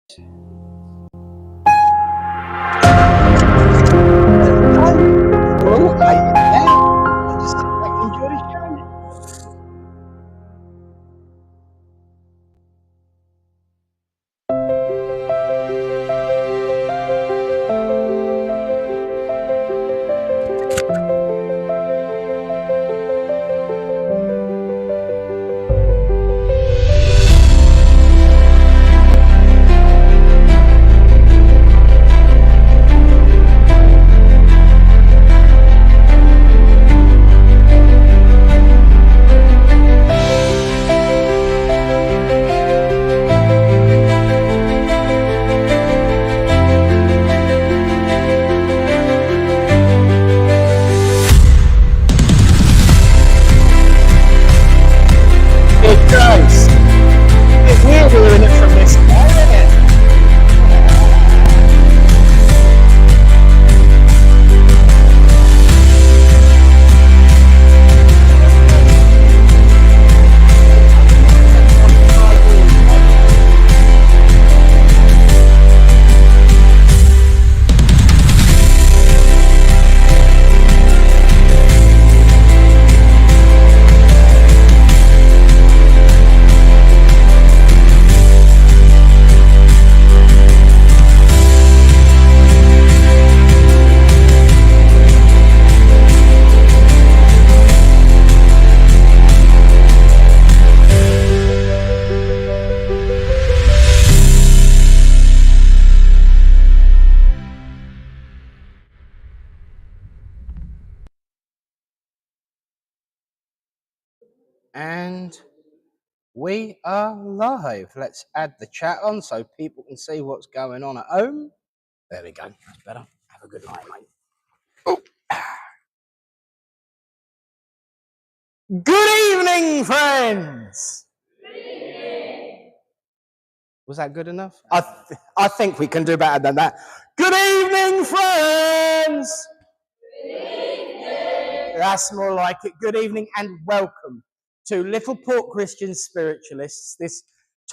Enjoy the show. It does. We're hearing it from this guy, isn't it? And we are live. Let's add the chat on so people can see what's going on at home. There we go. That's better. Have a good night, mate. Oh. Good evening, friends. Good evening. Was that good enough? I think we can do better than that. Good evening, friends. Good evening. That's more like it. Good evening and welcome to Little Port Christian Spiritualists this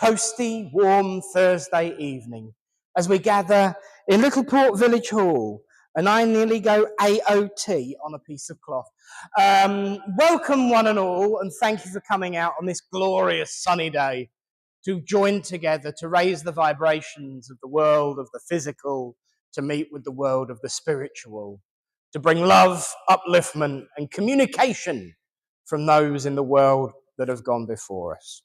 toasty, warm Thursday evening as we gather in Little Port Village Hall, and I nearly go AOT on a piece of cloth. Welcome one and all, and thank you for coming out on this glorious sunny day to join together to raise the vibrations of the world of the physical to meet with the world of the spiritual, to bring love, upliftment, and communication from those in the world that have gone before us.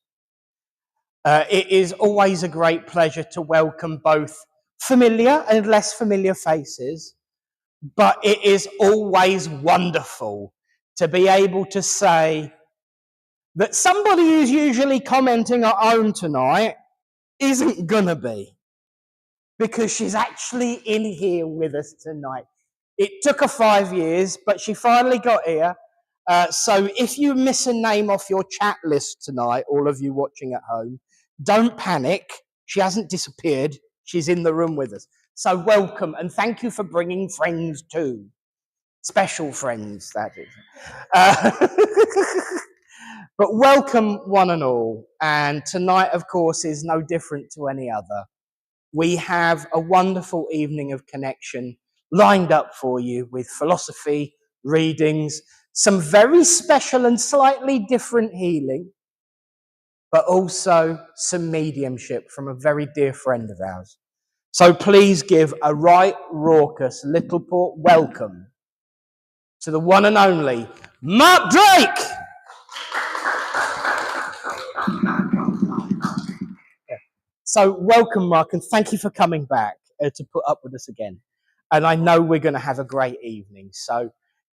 It is always a great pleasure to welcome both familiar and less familiar faces, but it is always wonderful to be able to say that somebody who's usually commenting at home tonight isn't gonna be, because she's actually in here with us tonight. It took her 5 years, but she finally got here. So if you miss a name off your chat list tonight, all of you watching at home, don't panic. She hasn't disappeared. She's in the room with us. So welcome, and thank you for bringing friends too. Special friends, that is. But welcome one and all. And tonight, of course, is no different to any other. We have a wonderful evening of connection lined up for you with philosophy, readings, some very special and slightly different healing, but also some mediumship from a very dear friend of ours. So please give a right raucous Little Port welcome to the one and only Mark Drake. So welcome, Mark, and thank you for coming back to put up with us again. And I know we're going to have a great evening. So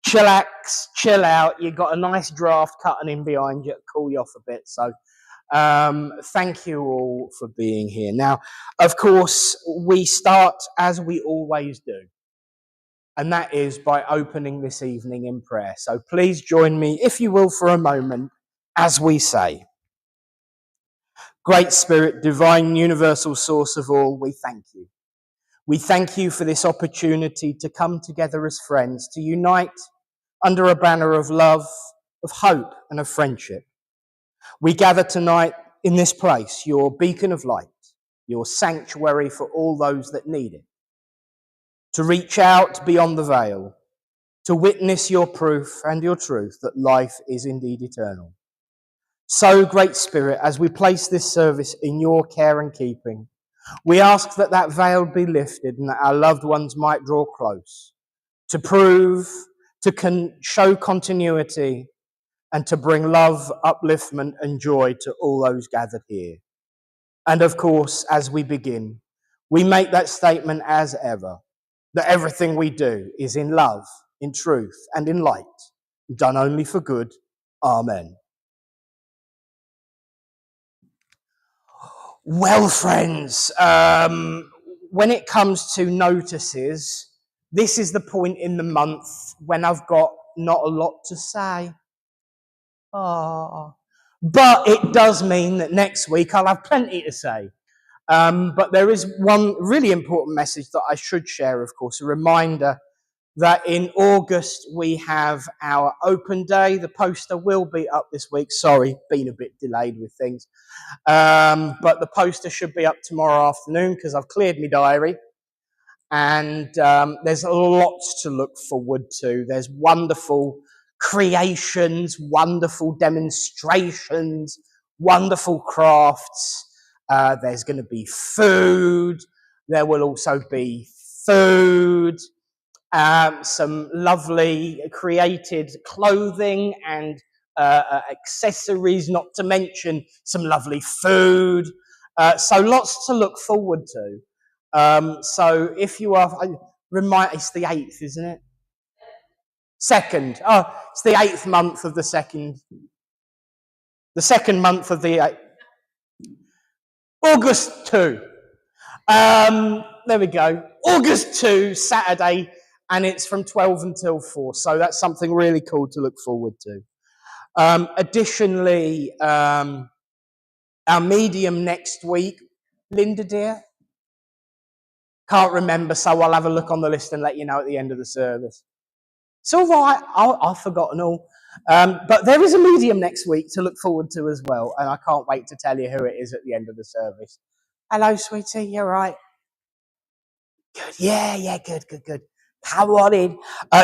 chillax, chill out. You've got a nice draft cutting in behind you to cool you off a bit. So thank you all for being here. Now, of course, we start as we always do. And that is by opening this evening in prayer. So please join me, if you will, for a moment, as we say, Great Spirit, divine, universal source of all, we thank you. We thank you for this opportunity to come together as friends, to unite under a banner of love, of hope, and of friendship. We gather tonight in this place, your beacon of light, your sanctuary for all those that need it, to reach out beyond the veil, to witness your proof and your truth that life is indeed eternal. So, Great Spirit, as we place this service in your care and keeping, we ask that that veil be lifted and that our loved ones might draw close to prove, to show continuity, and to bring love, upliftment, and joy to all those gathered here. And of course, as we begin, we make that statement as ever, that everything we do is in love, in truth, and in light, done only for good. Amen. Well, friends, when it comes to notices, this is the point in the month when I've got not a lot to say. But it does mean that next week I'll have plenty to say. But there is one really important message that I should share, of course, a reminder that in August we have our open day. The poster will be up this week. Sorry, been a bit delayed with things. But the poster should be up tomorrow afternoon because I've cleared my diary. And there's lots to look forward to. There's wonderful creations, wonderful demonstrations, wonderful crafts. There's going to be food. There will also be food, some lovely created clothing and accessories, not to mention some lovely food. So lots to look forward to. So if you are, it's the 8th, isn't it? 2nd. Oh, it's the 8th month of the second. The 2nd month of the 8th. August 2. There we go. August 2, Saturday, and it's from 12 until 4. So that's something really cool to look forward to. Additionally, our medium next week, Linda dear? Can't remember, so I'll have a look on the list and let you know at the end of the service. It's all right. I've forgotten all. But there is a medium next week to look forward to as well, and I can't wait to tell you who it is at the end of the service. Hello, sweetie. You all right? Good. Yeah, good. Come on in.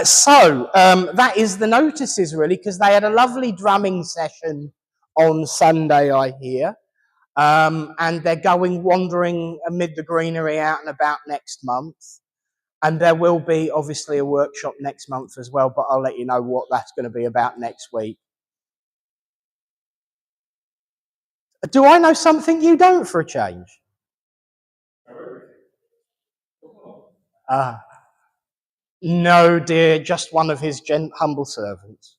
So that is the notices, really, because they had a lovely drumming session on Sunday, I hear. And they're going wandering amid the greenery out and about next month. And there will be, obviously, a workshop next month as well, but I'll let you know what that's going to be about next week. Do I know something you don't for a change? No, dear, just one of his humble servants.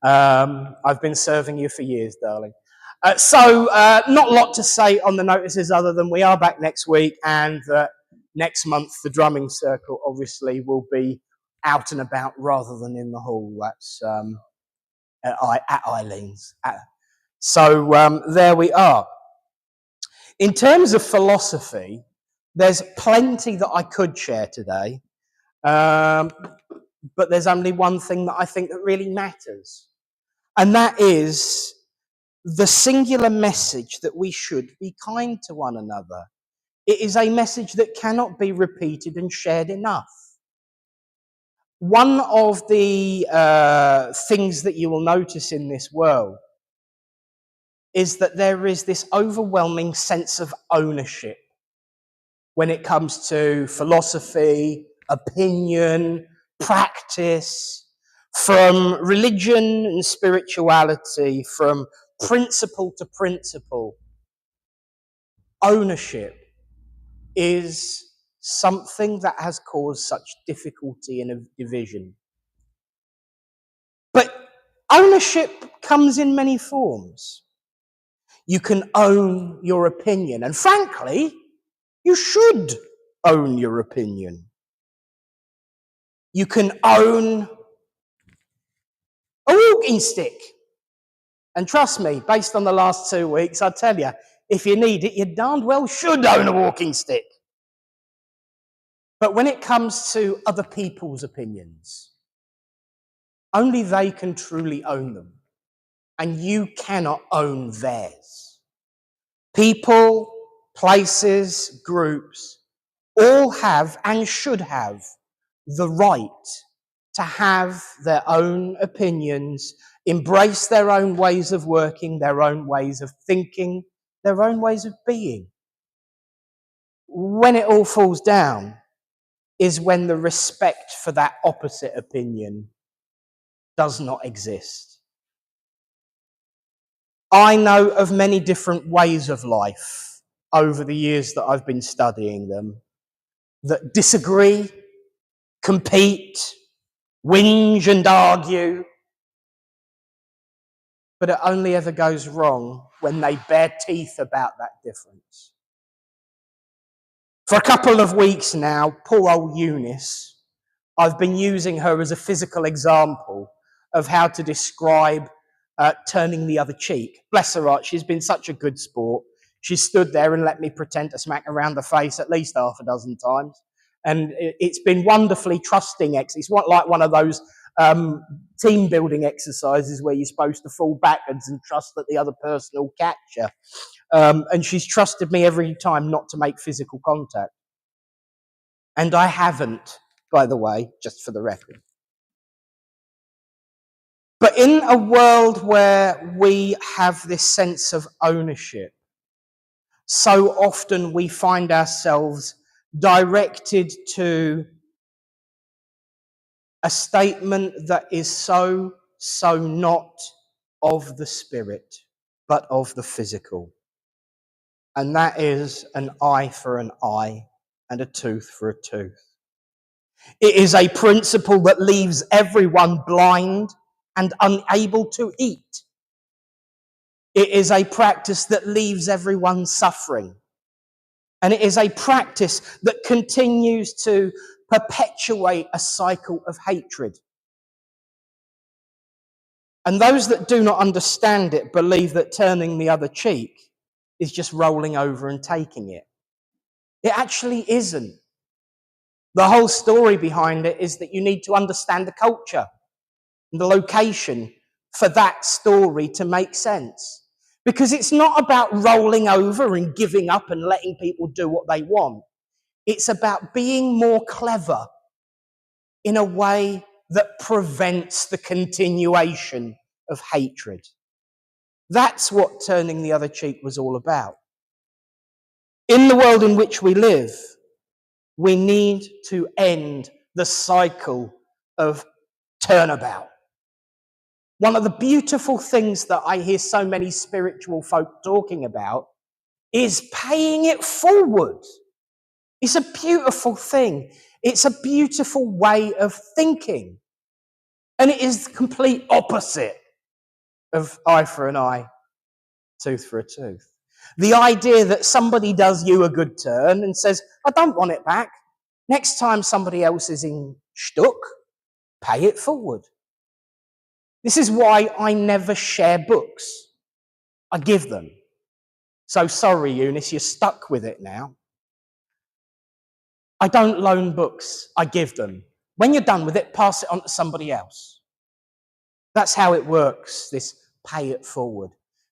I've been serving you for years, darling. So not a lot to say on the notices other than we are back next week, and next month the drumming circle obviously will be out and about rather than in the hall. That's at Eileen's. So there we are. In terms of philosophy, there's plenty that I could share today, but there's only one thing that I think that really matters, and that is the singular message that we should be kind to one another. It is a message that cannot be repeated and shared enough. One of the things that you will notice in this world is that there is this overwhelming sense of ownership when it comes to philosophy, opinion, practice, from religion and spirituality, from principle to principle. Ownership is something that has caused such difficulty and division. But ownership comes in many forms. You can own your opinion, and frankly, you should own your opinion. You can own a walking stick. And trust me, based on the last 2 weeks, I tell you, if you need it, you darned well should own a walking stick. But when it comes to other people's opinions, only they can truly own them, and you cannot own theirs. People, places, groups, all have and should have the right to have their own opinions, embrace their own ways of working, their own ways of thinking, their own ways of being. When it all falls down is when the respect for that opposite opinion does not exist. I know of many different ways of life over the years that I've been studying them that disagree, compete, whinge and argue, but it only ever goes wrong when they bare teeth about that difference. For a couple of weeks now, poor old Eunice, I've been using her as a physical example of how to describe turning the other cheek. Bless her heart, she's been such a good sport. She stood there and let me pretend to smack her around the face at least half a dozen times. And it's been wonderfully trusting. It's like one of those team building exercises where you're supposed to fall backwards and trust that the other person will catch you. And she's trusted me every time not to make physical contact. And I haven't, by the way, just for the record. But in a world where we have this sense of ownership, so often we find ourselves directed to a statement that is so not of the spirit, but of the physical. And that is an eye for an eye and a tooth for a tooth. It is a principle that leaves everyone blind and unable to eat. It is a practice that leaves everyone suffering. And it is a practice that continues to perpetuate a cycle of hatred. And those that do not understand it believe that turning the other cheek is just rolling over and taking it. It actually isn't. The whole story behind it is that you need to understand the culture and the location for that story to make sense. Because it's not about rolling over and giving up and letting people do what they want. It's about being more clever in a way that prevents the continuation of hatred. That's what turning the other cheek was all about. In the world in which we live, we need to end the cycle of turnabout. One of the beautiful things that I hear so many spiritual folk talking about is paying it forward. It's a beautiful thing. It's a beautiful way of thinking. And it is the complete opposite of eye for an eye, tooth for a tooth. The idea that somebody does you a good turn and says, I don't want it back. Next time somebody else is in shtuck, pay it forward. This is why I never share books. I give them. So sorry, Eunice, you're stuck with it now. I don't loan books. I give them. When you're done with it, pass it on to somebody else. That's how it works, this pay it forward.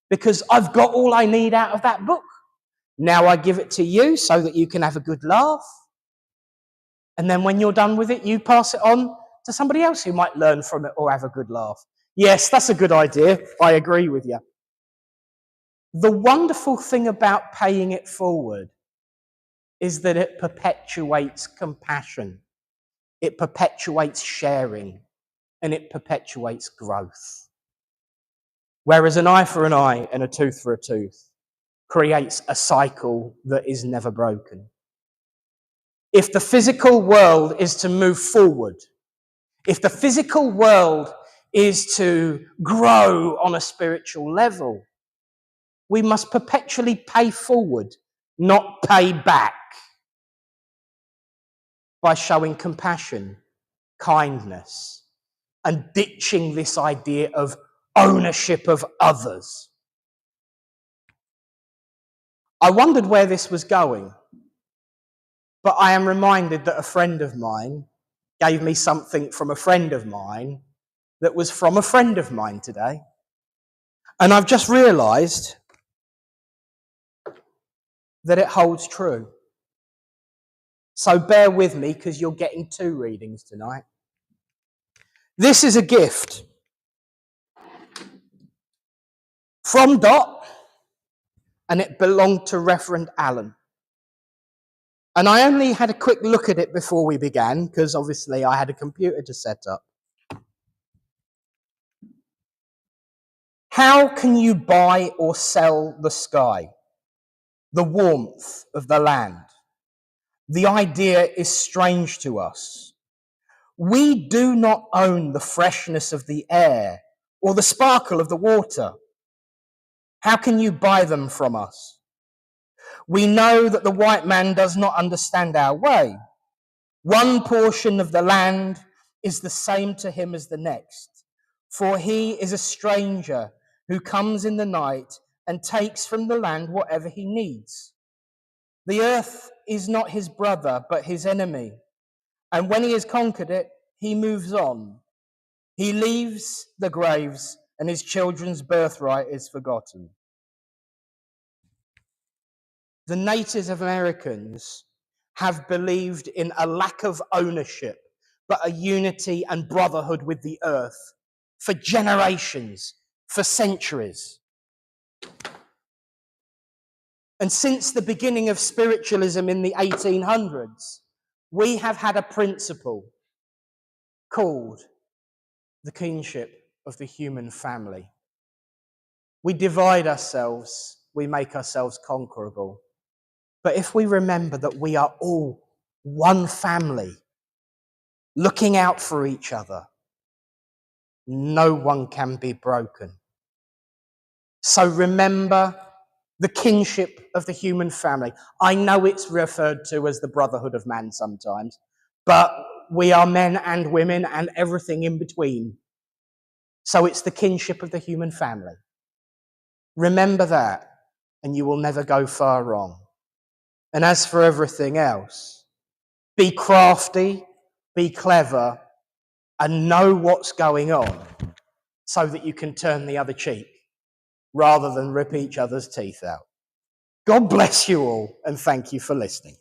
Because I've got all I need out of that book. Now I give it to you so that you can have a good laugh. And then when you're done with it, you pass it on to somebody else who might learn from it or have a good laugh. Yes, that's a good idea. I agree with you. The wonderful thing about paying it forward is that it perpetuates compassion. It perpetuates sharing. And it perpetuates growth. Whereas an eye for an eye and a tooth for a tooth creates a cycle that is never broken. If the physical world is to move forward, if the physical world is to grow on a spiritual level, we must perpetually pay forward, not pay back, by showing compassion, kindness, and ditching this idea of ownership of others. I wondered where this was going, but I am reminded that a friend of mine gave me something from a friend of mine that was from a friend of mine today. And I've just realised that it holds true. So bear with me because you're getting 2 readings tonight. This is a gift from Dot, and it belonged to Reverend Allen. And I only had a quick look at it before we began because obviously I had a computer to set up. How can you buy or sell the sky, the warmth of the land? The idea is strange to us. We do not own the freshness of the air or the sparkle of the water. How can you buy them from us? We know that the white man does not understand our way. One portion of the land is the same to him as the next, for he is a stranger who comes in the night and takes from the land whatever he needs. The earth is not his brother, but his enemy. And when he has conquered it, he moves on. He leaves the graves, and his children's birthright is forgotten. The Native Americans have believed in a lack of ownership, but a unity and brotherhood with the earth for generations, for centuries. And since the beginning of spiritualism in the 1800s, we have had a principle called the kinship of the human family. We divide ourselves, we make ourselves conquerable. But if we remember that we are all one family, looking out for each other, no one can be broken. So remember the kinship of the human family. I know it's referred to as the brotherhood of man sometimes, but we are men and women and everything in between. So it's the kinship of the human family. Remember that, and you will never go far wrong. And as for everything else, be crafty, be clever, and know what's going on so that you can turn the other cheek rather than rip each other's teeth out. God bless you all, and thank you for listening.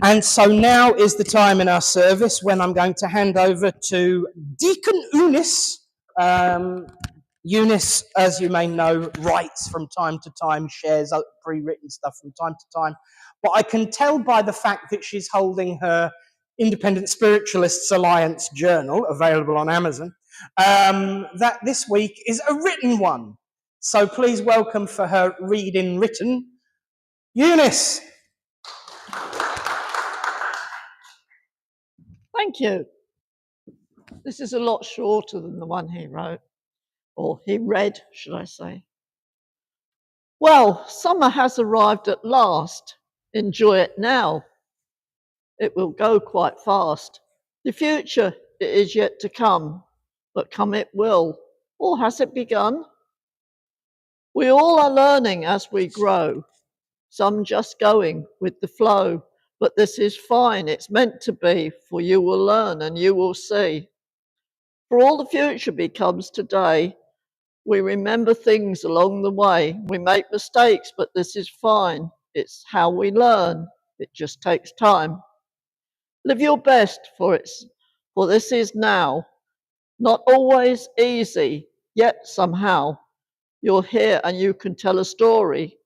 And so now is the time in our service when I'm going to hand over to Deacon Eunice. Eunice, as you may know, writes from time to time, shares pre-written stuff from time to time. But I can tell by the fact that she's holding her Independent Spiritualists Alliance journal, available on Amazon, that this week is a written one. So please welcome for her reading written, Eunice. Thank you. This is a lot shorter than the one he wrote, or he read, should I say. Well, summer has arrived at last. Enjoy it now. It will go quite fast. The future is yet to come, but come it will. Or has it begun? We all are learning as we grow, some just going with the flow. But this is fine, it's meant to be, for you will learn and you will see. For all the future becomes today, we remember things along the way. We make mistakes, but this is fine. It's how we learn. It just takes time. Live your best for this is now. Not always easy, yet somehow you're here and you can tell a story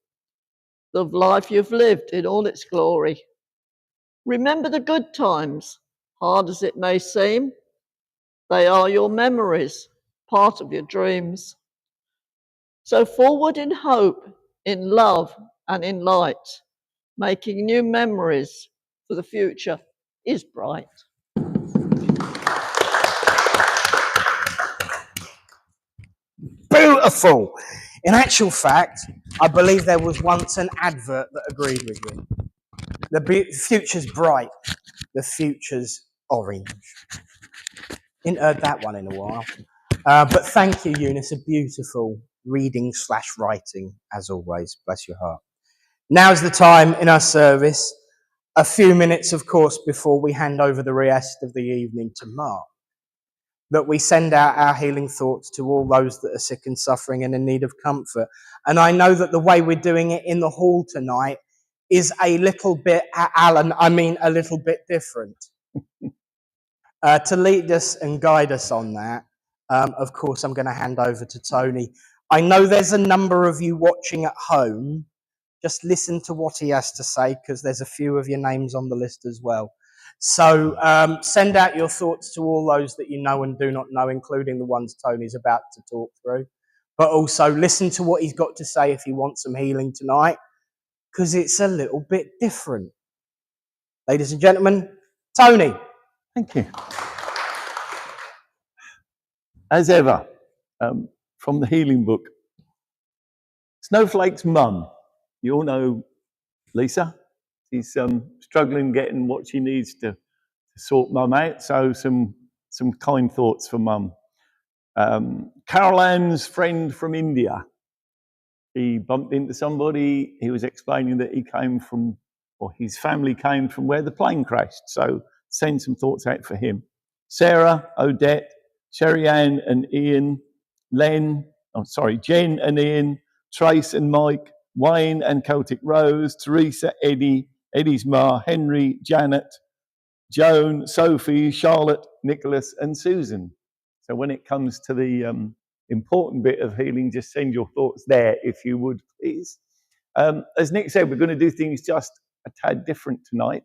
of life you've lived in all its glory. Remember the good times, hard as it may seem. They are your memories, part of your dreams. So forward in hope, in love and in light, making new memories, for the future is bright. Beautiful. In actual fact, I believe there was once an advert that agreed with you. The future's bright. The future's orange. Ain't heard that one in a while. But thank you, Eunice. A beautiful reading/writing, as always. Bless your heart. Now's the time in our service, a few minutes, of course, before we hand over the rest of the evening to Mark, that we send out our healing thoughts to all those that are sick and suffering and in need of comfort. And I know that the way we're doing it in the hall tonight is a little bit, Alan, I mean a little bit different. To lead us and guide us on that, of course, I'm going to hand over to Tony. I know there's a number of you watching at home. Just listen to what he has to say, because there's a few of your names on the list as well. So send out your thoughts to all those that you know and do not know, including the ones Tony's about to talk through. But also listen to what he's got to say if he wants some healing tonight, because it's a little bit different. Ladies and gentlemen, Tony. Thank you. As ever, from the healing book, Snowflake's mum. You all know Lisa. She's struggling getting what she needs to sort mum out. So some kind thoughts for mum. Carol Ann's friend from India. He bumped into somebody. He was explaining that he came from, or his family came from where the plane crashed. So send some thoughts out for him. Sarah, Odette, Sherry Ann and Ian, Jen and Ian, Trace and Mike, Wayne and Celtic Rose, Teresa, Eddie, Eddie's ma, Henry, Janet, Joan, Sophie, Charlotte, Nicholas and Susan. So when it comes to the important bit of healing, just send your thoughts there if you would, please. As Nick said, we're going to do things just a tad different tonight.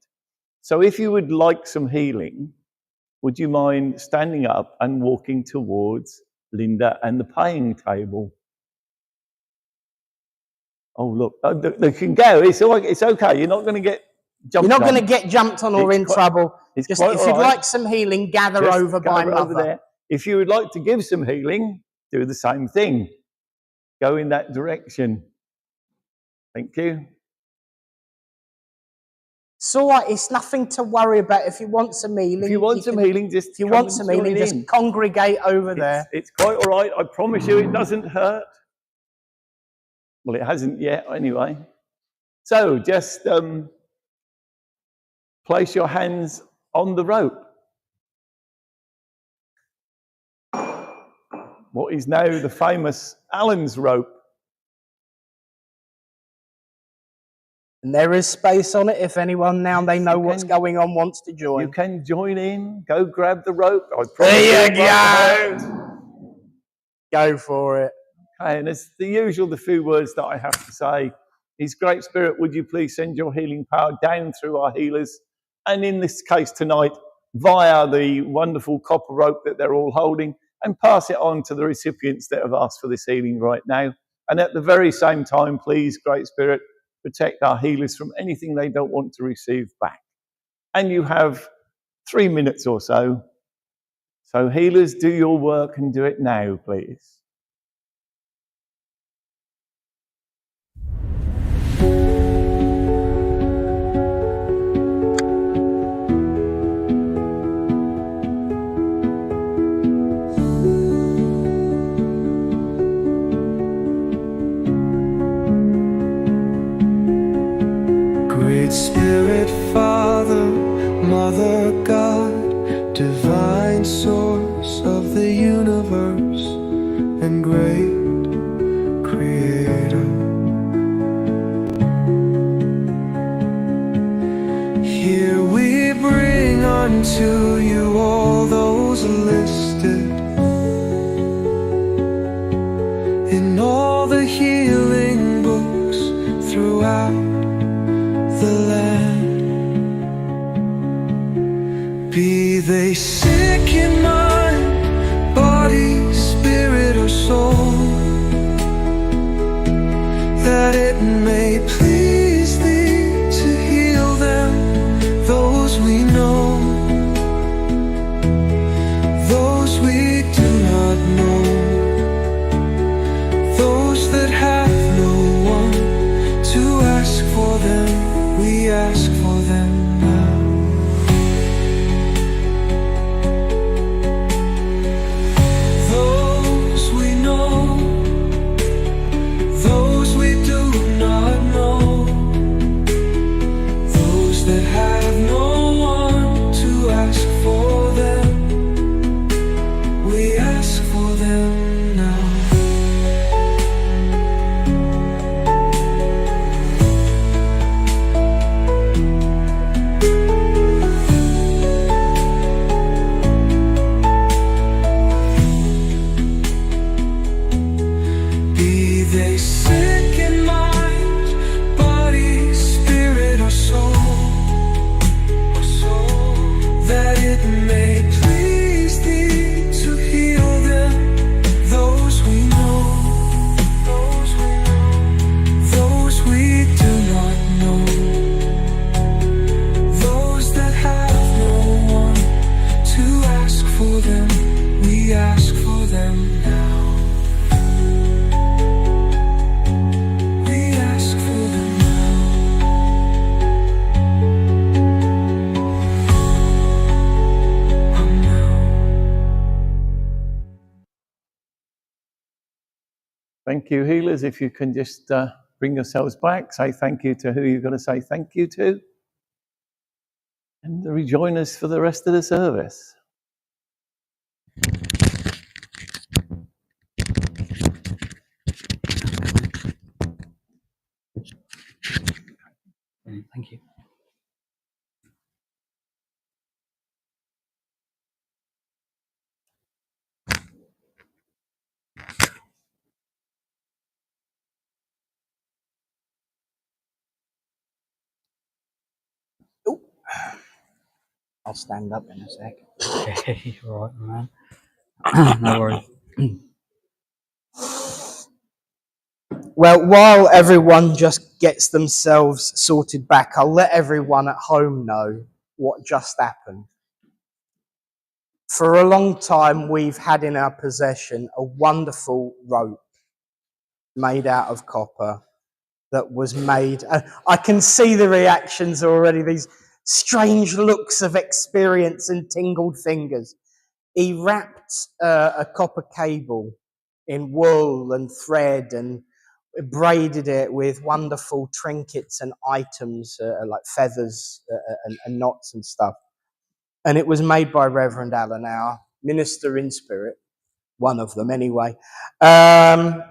So if you would like some healing, would you mind standing up and walking towards Linda and the paying table? Oh, look, they can go. It's okay. You're not going to get jumped on. You're not going to get jumped on or in trouble. Just if you'd like some healing, gather over by Mother. There. If you would like to give some healing, do the same thing. Go in that direction. Thank you. It's all right. It's nothing to worry about. If you want some healing, if you want some healing, just congregate over there. It's quite all right. I promise you, it doesn't hurt. Well, it hasn't yet, anyway. So just place your hands on the rope. What is now the famous Allen's rope. And there is space on it if anyone, now they know what's going on, wants to join. You can join in. Go grab the rope. There you go. Go for it. Okay, and it's the usual, the few words that I have to say. His Great Spirit, would you please send your healing power down through our healers, and in this case tonight, via the wonderful copper rope that they're all holding, and pass it on to the recipients that have asked for this healing right now. And at the very same time, please, Great Spirit, protect our healers from anything they don't want to receive back. And you have 3 minutes or so. So healers, do your work and do it now, please. Spirit, Father, Mother, God, divine source of the universe and great Creator. Here we bring unto you all those listed in all the healing books throughout the land. Be they sick in mind, body, spirit, or soul, that it may please thee to heal them, those we know, those we do not know, those that have no one to ask for them. We ask for them now. them now. We ask for them Thank you, healers. If you can just bring yourselves back, say thank you to who you're going to say thank you to, and rejoin us for the rest of the service. Thank you. Ooh. I'll stand up in a sec. Okay, all right, man. No worries. Well, while everyone just gets themselves sorted back, I'll let everyone at home know what just happened. For a long time, we've had in our possession a wonderful rope made out of copper that was made. I can see the reactions already, these strange looks of experience and tingled fingers. He wrapped a copper cable in wool and thread and braided it with wonderful trinkets and items like feathers and knots and stuff. And it was made by Reverend Alan, our minister in spirit, one of them anyway. And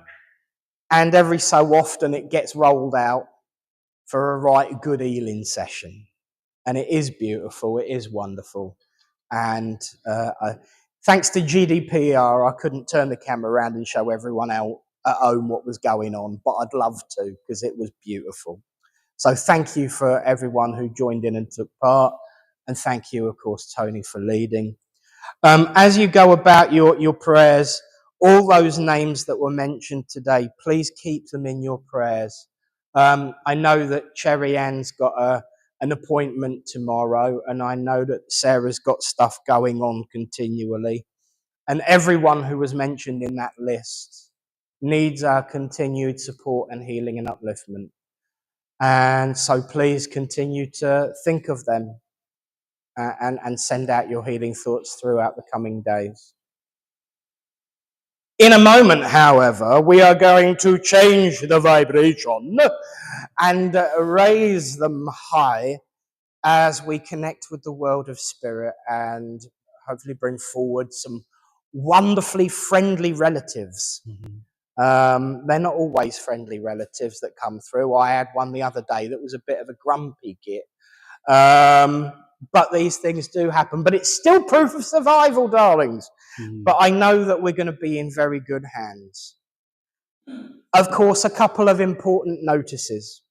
every so often it gets rolled out for a right good healing session. And it is beautiful, it is wonderful. And thanks to GDPR, I couldn't turn the camera around and show everyone out at home what was going on, but I'd love to because it was beautiful. So thank you for everyone who joined in and took part. And thank you, of course, Tony, for leading. As you go about your prayers, all those names that were mentioned today, please keep them in your prayers. I know that Cherry Ann's got an appointment tomorrow, and I know that Sarah's got stuff going on continually. And everyone who was mentioned in that list needs our continued support and healing and upliftment. And so please continue to think of them and send out your healing thoughts throughout the coming days. In a moment, however, we are going to change the vibration and raise them high as we connect with the world of spirit and hopefully bring forward some wonderfully friendly relatives. They're not always friendly relatives that come through. I had one the other day that was a bit of a grumpy git. But these things do happen. But it's still proof of survival, darlings. But I know that we're going to be in very good hands. Of course, a couple of important notices.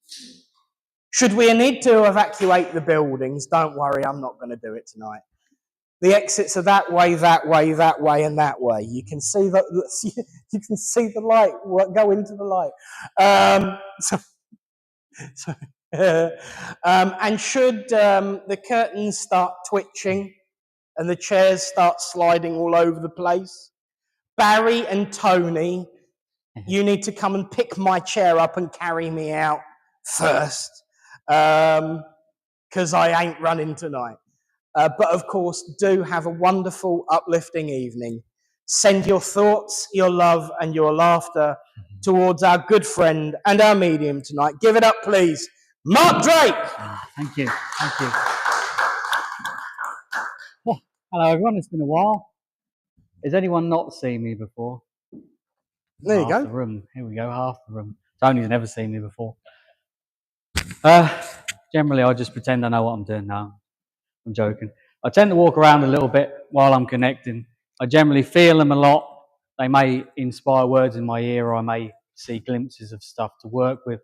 Should we need to evacuate the buildings, don't worry, I'm not going to do it tonight. The exits are that way, that way, that way, and that way. You can see you can see the light go into the light. And should the curtains start twitching and the chairs start sliding all over the place, Barry and Tony, you need to come and pick my chair up and carry me out first, because I ain't running tonight. But of course, do have a wonderful, uplifting evening. Send your thoughts, your love, and your laughter towards our good friend and our medium tonight. Give it up, please. Mark Drake! Thank you. Thank you. Well, hello, everyone. It's been a while. Has anyone not seen me before? There you Half go. the room. Here we go. Half the room. Tony's never seen me before. Generally, I just pretend I know what I'm doing now. I'm joking. I tend to walk around a little bit while I'm connecting. I generally feel them a lot. They may inspire words in my ear, or I may see glimpses of stuff to work with.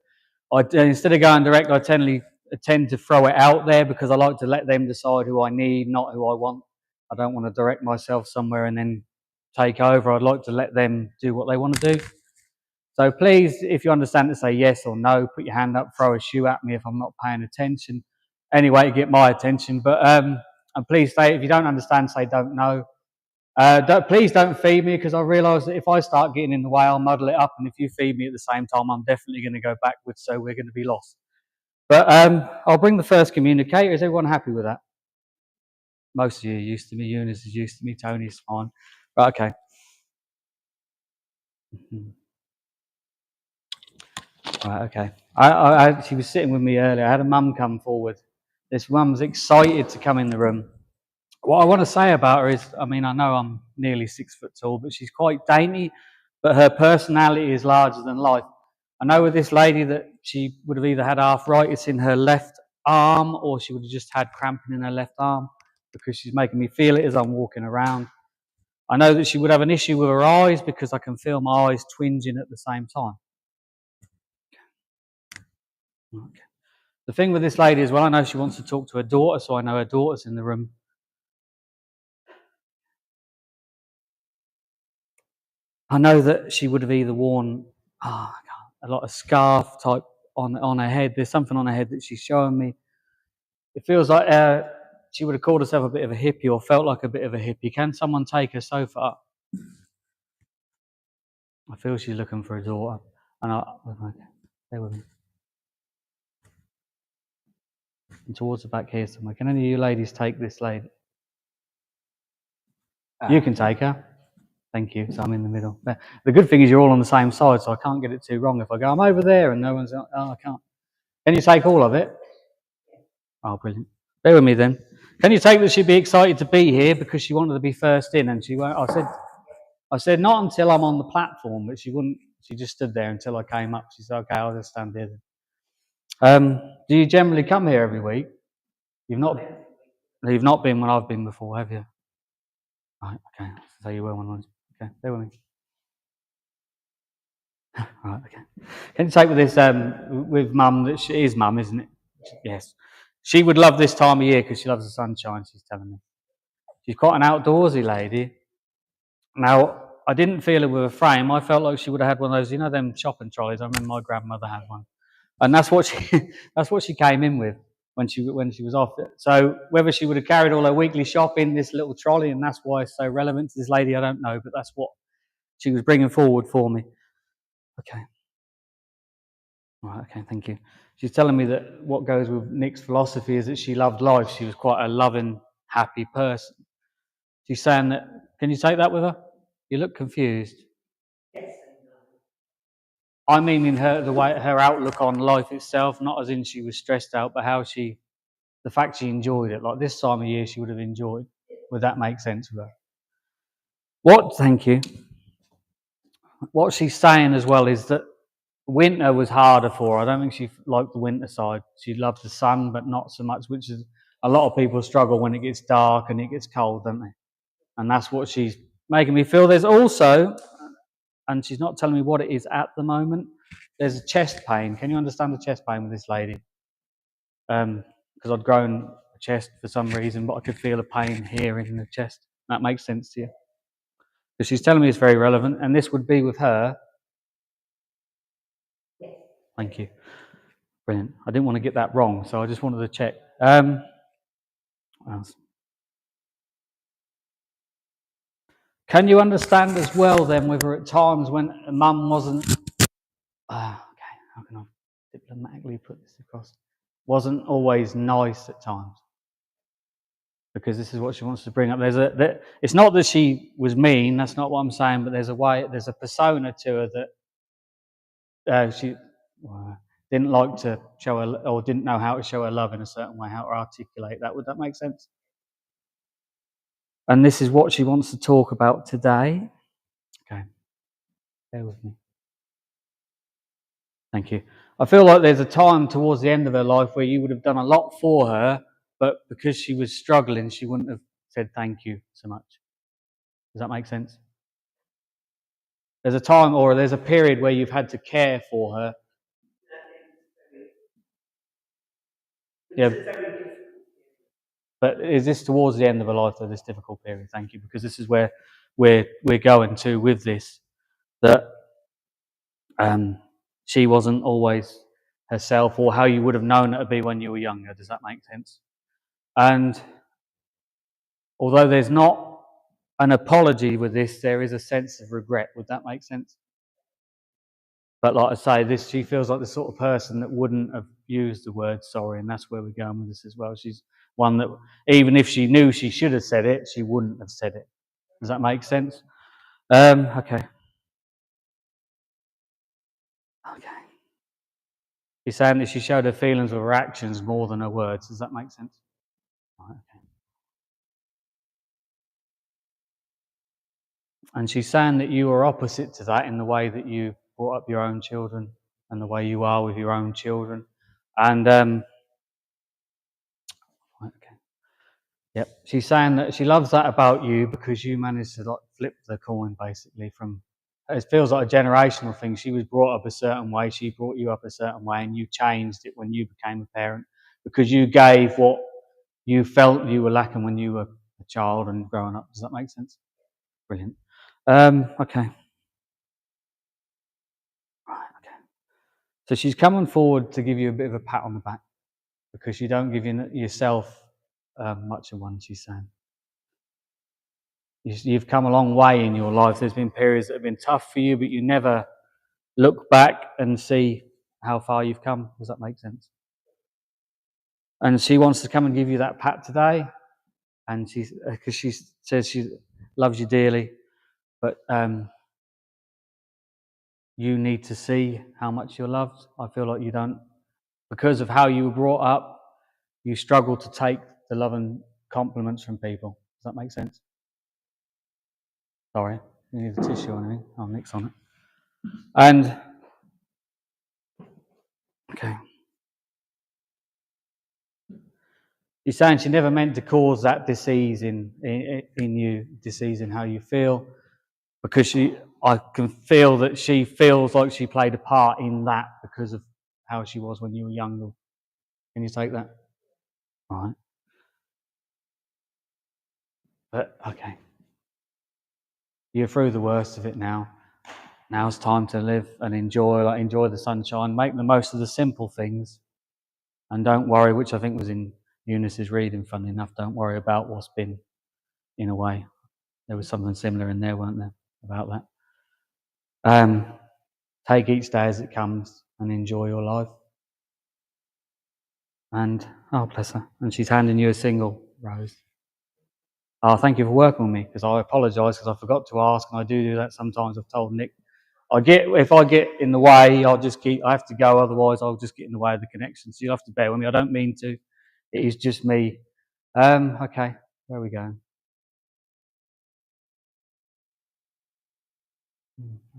Instead of going direct, I tend to throw it out there because I like to let them decide who I need, not who I want. I don't want to direct myself somewhere and then take over. I'd like to let them do what they want to do. So please, if you understand to say yes or no, put your hand up, throw a shoe at me if I'm not paying attention. Anyway, to get my attention. But and please say, if you don't understand, say don't know. Please don't feed me, because I realise that if I start getting in the way, I'll muddle it up. And if you feed me at the same time, I'm definitely going to go backwards. So we're going to be lost. But I'll bring the first communicator. Is everyone happy with that? Most of you are used to me. Eunice is used to me. Tony's fine. Right, okay. Right, okay. She was sitting with me earlier. I had a mum come forward. This mum's excited to come in the room. What I want to say about her is, I mean, I know I'm nearly 6 foot tall, but she's quite dainty, but her personality is larger than life. I know with this lady that she would have either had arthritis in her left arm, or she would have just had cramping in her left arm, because she's making me feel it as I'm walking around. I know that she would have an issue with her eyes, because I can feel my eyes twinging at the same time. Okay. The thing with this lady as well, I know she wants to talk to her daughter, so I know her daughter's in the room. I know that she would have either worn a lot of scarf type on her head. There's something on her head that she's showing me. It feels like she would have called herself a bit of a hippie, or felt like a bit of a hippie. Can someone take her sofa up? I feel she's looking for a daughter. And stay with me. And towards the back here somewhere. Can any of you ladies take this lady? You can take her. Thank you. So I'm in the middle. The good thing is you're all on the same side, so I can't get it too wrong. If I go, I'm over there, and no one's, I can't. Can you take all of it? Oh, brilliant. Bear with me then. Can you take that she'd be excited to be here because she wanted to be first in, and she won't? I said not until I'm on the platform, but she wouldn't. She just stood there until I came up. She said, okay, I'll just stand here then. Do you generally come here every week? You've not been when I've been before, have you? Right, okay. So you were when I was. Okay, bear with me. Right, okay. Can you take with this with mum? That she is mum, isn't it? Yes. She would love this time of year because she loves the sunshine. She's telling me. She's quite an outdoorsy lady. Now, I didn't feel it with a frame. I felt like she would have had one of those, you know, them shopping trolleys. I remember my grandmother had one, and that's what she came in with when she was off it. So whether she would have carried all her weekly shop in this little trolley, and that's why it's so relevant to this lady, I don't know. But that's what she was bringing forward for me. Okay. Right. Okay. Thank you. She's telling me that what goes with Nick's philosophy is that she loved life. She was quite a loving, happy person. She's saying that. Can you take that with her? You look confused. I mean, in her outlook on life itself, not as in she was stressed out, but the fact she enjoyed it. Like this time of year, she would have enjoyed. Would that make sense with her? Thank you. What she's saying as well is that winter was harder for her. I don't think she liked the winter side. She loved the sun, but not so much, which is a lot of people struggle when it gets dark and it gets cold, don't they? And that's what she's making me feel. There's also, and she's not telling me what it is at the moment, there's a chest pain. Can you understand the chest pain with this lady? Because I'd grown a chest for some reason, but I could feel a pain here in the chest. That makes sense to you? Because she's telling me it's very relevant, and this would be with her. Thank you. Brilliant. I didn't want to get that wrong, so I just wanted to check. What else? Can you understand as well then with her at times when mum wasn't... okay, how can I diplomatically put this across? Wasn't always nice at times. Because this is what she wants to bring up. It's not that she was mean, that's not what I'm saying, but there's a persona to her that she didn't like to show her, or didn't know how to show her love in a certain way, how to articulate that. Would that make sense? And this is what she wants to talk about today. Okay, bear with me. Thank you. I feel like there's a time towards the end of her life where you would have done a lot for her, but because she was struggling, she wouldn't have said thank you so much. Does that make sense? There's a time, or there's a period where you've had to care for her. Yeah. But is this towards the end of her life, though, this difficult period? Thank you, because this is where we're going to with this, that she wasn't always herself, or how you would have known her to be when you were younger. Does that make sense? And although there's not an apology with this, there is a sense of regret. Would that make sense? But like I say, she feels like the sort of person that wouldn't have used the word sorry, and that's where we're going with this as well. She's one that, even if she knew she should have said it, she wouldn't have said it. Does that make sense? Okay. Okay. She's saying that she showed her feelings with her actions more than her words. Does that make sense? Right, okay. And she's saying that you are opposite to that in the way that you brought up your own children and the way you are with your own children. And okay. Yep. She's saying that she loves that about you because you managed to like flip the coin basically from, it feels like a generational thing. She was brought up a certain way, she brought you up a certain way, and you changed it when you became a parent because you gave what you felt you were lacking when you were a child and growing up. Does that make sense? Brilliant. Okay. Right, okay. So she's coming forward to give you a bit of a pat on the back because you don't give yourself much of one, she's saying. You've come a long way in your life. There's been periods that have been tough for you, but you never look back and see how far you've come. Does that make sense? And she wants to come and give you that pat today, and because she says she loves you dearly, but you need to see how much you're loved. I feel like you don't, because of how you were brought up, you struggle to take the love and compliments from people. Does that make sense? Sorry, you need a tissue or anything? I'll mix on it. And okay. She's saying she never meant to cause that disease in you, disease in how you feel, because I can feel that she feels like she played a part in that because of how she was when you were younger. Can you take that? All right. But okay, you're through the worst of it now. Now it's time to live and enjoy the sunshine. Make the most of the simple things, and don't worry. Which I think was in Eunice's reading. Funny enough, don't worry about what's been. In a way, there was something similar in there, weren't there, about that? Take each day as it comes and enjoy your life. And oh, bless her. And she's handing you a single rose. Oh, thank you for working with me, because I apologise because I forgot to ask, and I do that sometimes. I've told Nick. If I get in the way, I have to go, otherwise I'll just get in the way of the connection. So you'll have to bear with me. I don't mean to. It is just me. Okay, where are we going?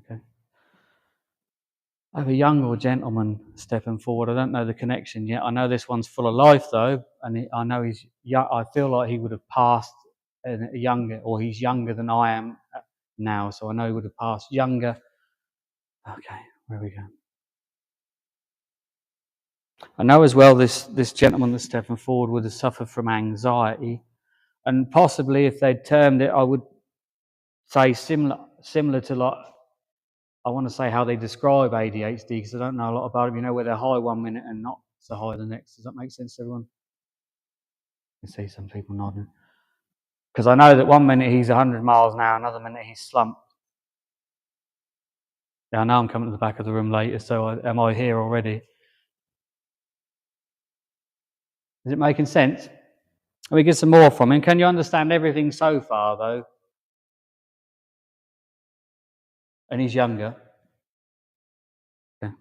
Okay. I have a younger gentleman stepping forward. I don't know the connection yet. I know this one's full of life though, and I know he's young. I feel like he would have passed younger, or he's younger than I am now. So I know he would have passed younger. Okay, where are we going? I know as well this gentleman that's stepping forward would have suffered from anxiety, and possibly if they'd termed it, I would say similar to like, I want to say how they describe ADHD, because I don't know a lot about it. You know, where they're high one minute and not so high the next. Does that make sense to everyone? I see some people nodding. Because I know that one minute he's 100 miles an hour, another minute he's slumped. Yeah, I know I'm coming to the back of the room later, so am I here already? Is it making sense? Let me get some more from him. Can you understand everything so far, though? And he's younger. Okay.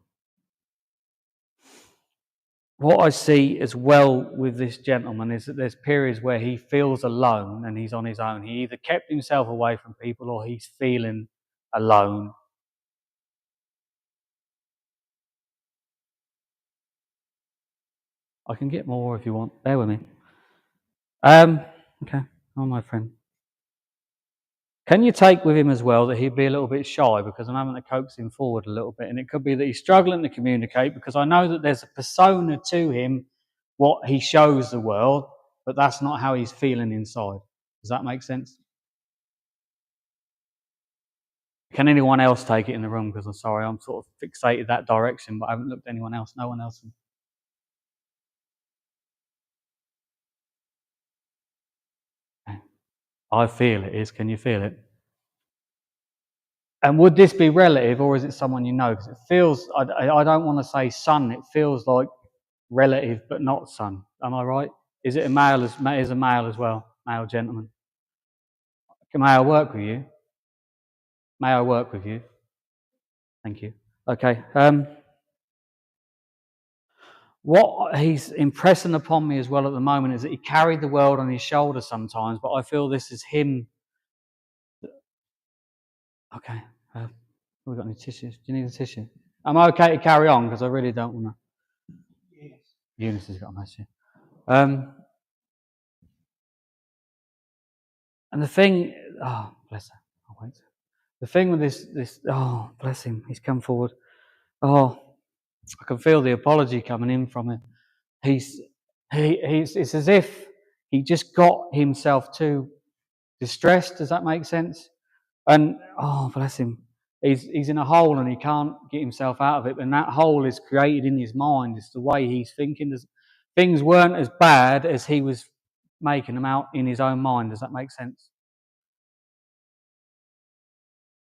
What I see as well with this gentleman is that there's periods where he feels alone and he's on his own. He either kept himself away from people or he's feeling alone. I can get more if you want. Bear with me. Okay. Oh, my friend. Can you take with him as well that he'd be a little bit shy, because I'm having to coax him forward a little bit, and it could be that he's struggling to communicate, because I know that there's a persona to him, what he shows the world, but that's not how he's feeling inside. Does that make sense? Can anyone else take it in the room? Because I'm sorry, I'm sort of fixated that direction, but I haven't looked at anyone else. No one else. Okay. I feel it is. Can you feel it? And would this be relative, or is it someone you know? Because it feels, I don't want to say son, it feels like relative, but not son. Am I right? Is it a male is a male as well? Male gentleman. May I work with you? May I work with you? Thank you. Okay. What he's impressing upon me as well at the moment is that he carried the world on his shoulders sometimes, but I feel this is him. Okay. Have we got any tissues? Do you need a tissue? Am I okay to carry on? Because I really don't want to. Yes. Eunice has got a message. And the thing, oh, bless her. I'll wait. The thing with this, oh, bless him, he's come forward. Oh, I can feel the apology coming in from him. It's as if he just got himself too distressed. Does that make sense? And oh, bless him, he's in a hole and he can't get himself out of it. And that hole is created in his mind. It's the way he's thinking. Things weren't as bad as he was making them out in his own mind. Does that make sense?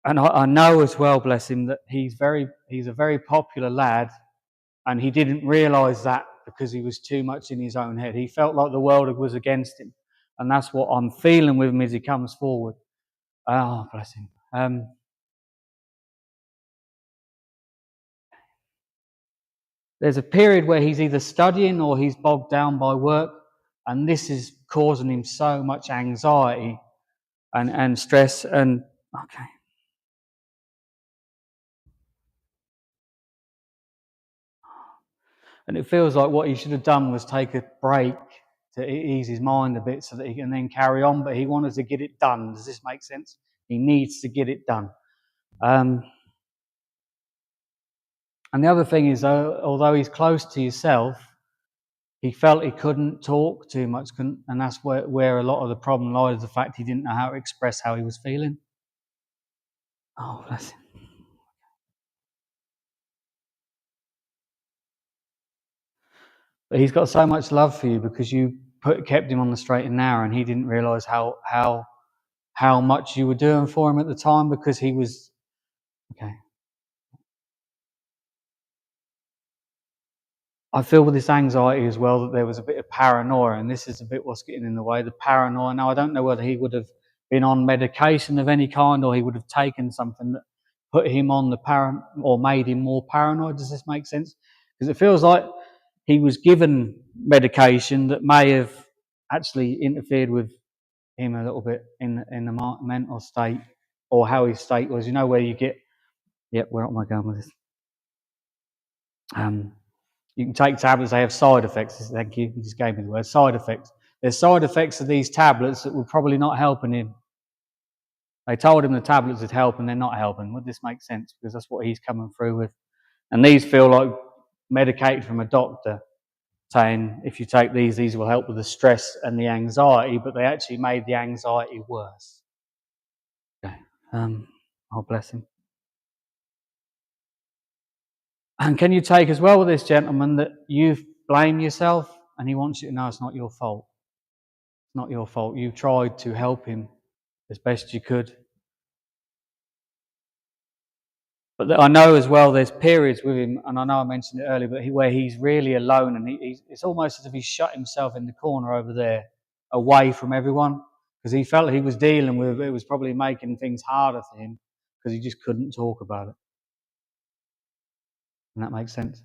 And I know as well, bless him, that he's a very popular lad, and he didn't realise that because he was too much in his own head. He felt like the world was against him, and that's what I'm feeling with him as he comes forward. Oh, bless him. There's a period where he's either studying or he's bogged down by work, and this is causing him so much anxiety and stress. And okay. And it feels like what he should have done was take a break to ease his mind a bit so that he can then carry on, but he wanted to get it done. Does this make sense? He needs to get it done. And the other thing is, although he's close to yourself, he felt he couldn't talk too much, and that's where a lot of the problem lies, the fact he didn't know how to express how he was feeling. Oh, bless him. But he's got so much love for you because you kept him on the straight and narrow, and he didn't realise how much you were doing for him at the time, because he was okay. I feel with this anxiety as well that there was a bit of paranoia, and this is a bit what's getting in the way, the paranoia. Now, I don't know whether he would have been on medication of any kind, or he would have taken something that put him on the or made him more paranoid. Does this make sense? Because it feels like he was given medication that may have actually interfered with him a little bit in the mental state, or how his state was. You know, where you get, yep, where am I going with this? You can take tablets, they have side effects. Thank you, you just gave me the word, side effects. There's side effects of these tablets that were probably not helping him. They told him the tablets would help and they're not helping. Would this make sense? Because that's what he's coming through with. And these feel like medicated from a doctor, saying if you take these will help with the stress and the anxiety, but they actually made the anxiety worse. Okay. Oh, bless him. And can you take as well with this gentleman that you blame yourself, and he wants you to know it's not your fault. It's not your fault. You tried to help him as best you could. But I know as well there's periods with him, and I know I mentioned it earlier, but where he's really alone, and it's almost as if he's shut himself in the corner over there, away from everyone, because he felt he was dealing with it. It was probably making things harder for him because he just couldn't talk about it. And that makes sense?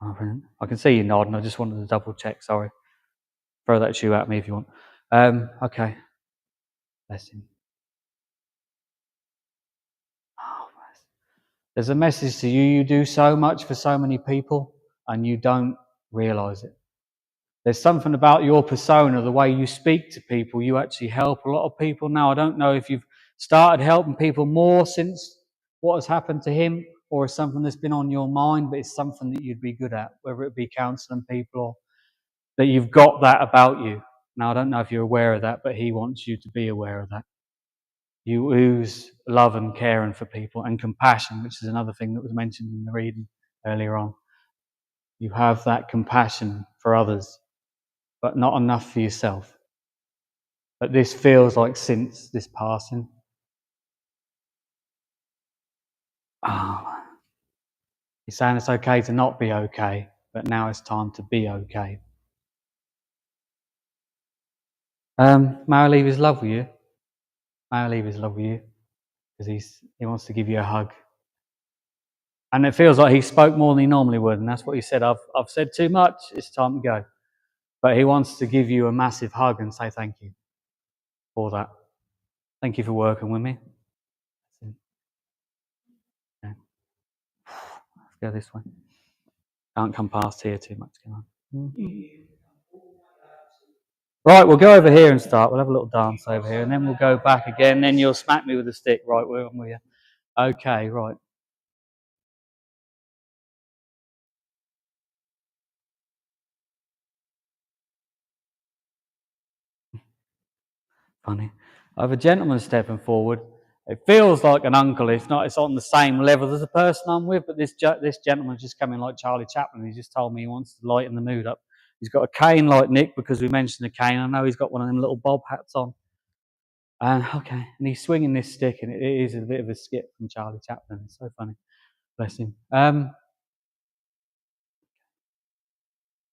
Oh, brilliant. I can see you nodding. I just wanted to double check. Sorry. Throw that shoe at me if you want. Okay. Bless him. Oh, bless. There's a message to you. You do so much for so many people and you don't realise it. There's something about your persona, the way you speak to people. You actually help a lot of people. Now, I don't know if you've started helping people more since what has happened to him, or it's something that's been on your mind, but it's something that you'd be good at, whether it be counselling people or that you've got that about you. Now, I don't know if you're aware of that, but he wants you to be aware of that. You ooze love and caring for people and compassion, which is another thing that was mentioned in the reading earlier on. You have that compassion for others, but not enough for yourself. But this feels like since this passing. Oh, he's saying it's okay to not be okay, but now it's time to be okay. May I leave his love with you? May I leave his love with you? Because he wants to give you a hug. And it feels like he spoke more than he normally would, and that's what he said. I've said too much, it's time to go. But he wants to give you a massive hug and say thank you for that. Thank you for working with me. Okay. Let's go this way. Can't come past here too much, can I? Right, we'll go over here and start. We'll have a little dance over here, and then we'll go back again. Then you'll smack me with a stick. Right, where am we? Okay, right. Funny. I have a gentleman stepping forward. It feels like an uncle. If not, it's on the same level as the person I'm with. But this gentleman's just coming like Charlie Chaplin. He just told me he wants to lighten the mood up. He's got a cane like Nick because we mentioned the cane. I know he's got one of them little bob hats on. And he's swinging this stick, and it is a bit of a skip from Charlie Chaplin. It's so funny. Bless him.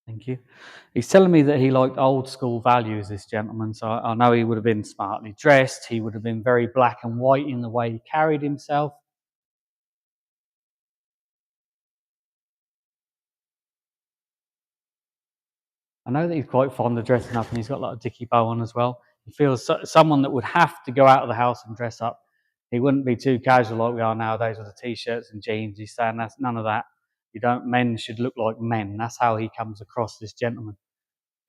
Thank you. He's telling me that he liked old school values, this gentleman. So I know he would have been smartly dressed. He would have been very black and white in the way he carried himself. I know that he's quite fond of dressing up, and he's got like a dicky bow on as well. He feels someone that would have to go out of the house and dress up. He wouldn't be too casual like we are nowadays with the t-shirts and jeans. He's saying that's none of that. Men should look like men. That's how he comes across, this gentleman.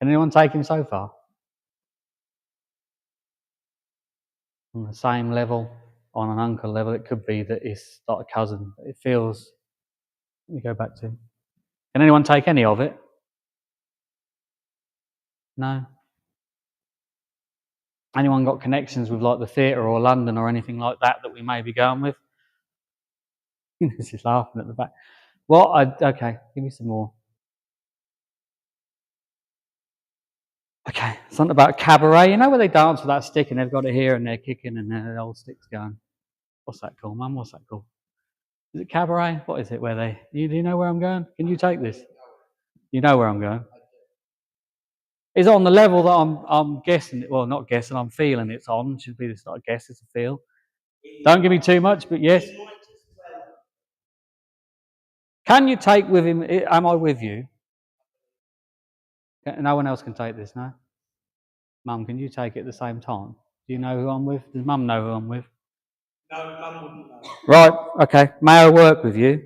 Can anyone take him so far? On the same level, on an uncle level, it could be that it's not a cousin. It feels. Let me go back to. Can anyone take any of it? No. Anyone got connections with like the theatre or London or anything like that we may be going with? This is laughing at the back. Okay, give me some more. Okay, something about cabaret. You know where they dance with that stick and they've got it here and they're kicking and the old stick's going. What's that called, Mum? What's that called? Is it cabaret? What is it? Do you know where I'm going? Can you take this? You know where I'm going? Is it on the level that I'm guessing? Well, not guessing. I'm feeling it's on. It should be. It's not a guess. It's a feel. Don't give me too much, but yes. Can you take with him? Am I with you? No one else can take this, no? Mum, can you take it at the same time? Do you know who I'm with? Does Mum know who I'm with? No, Mum wouldn't know. Right, okay. May I work with you?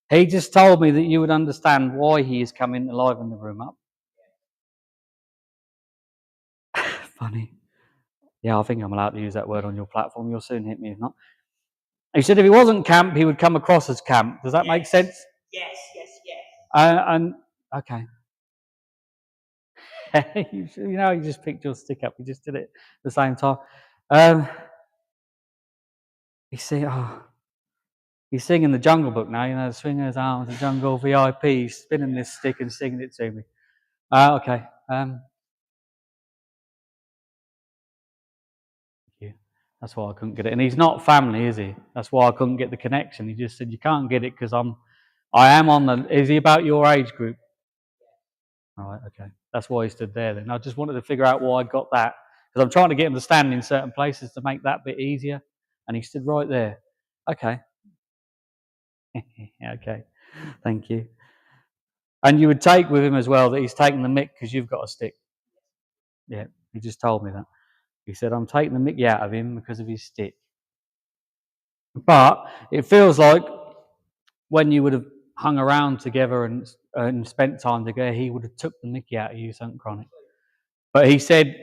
He just told me that you would understand why he is coming to liven the room up. Funny. Yeah, I think I'm allowed to use that word on your platform. You'll soon hit me if not. He said if he wasn't camp, he would come across as camp. Does that make sense? Yes. Okay. You just picked your stick up. You just did it at the same time. He's singing the Jungle Book now. The Swingers Arms, the Jungle VIP. He's spinning this stick and singing it to me. Okay. Thank you. That's why I couldn't get it. And he's not family, is he? That's why I couldn't get the connection. He just said you can't get it because I am on the. Is he about your age group? All right, okay. That's why he stood there then. I just wanted to figure out why I got that. Because I'm trying to get him to stand in certain places to make that bit easier. And he stood right there. Okay. Okay. Thank you. And you would take with him as well that he's taking the mick because you've got a stick. Yeah, he just told me that. He said, I'm taking the mick out of him because of his stick. But it feels like when you would have hung around together and spent time together, he would have took the mickey out of you, something chronic. But he said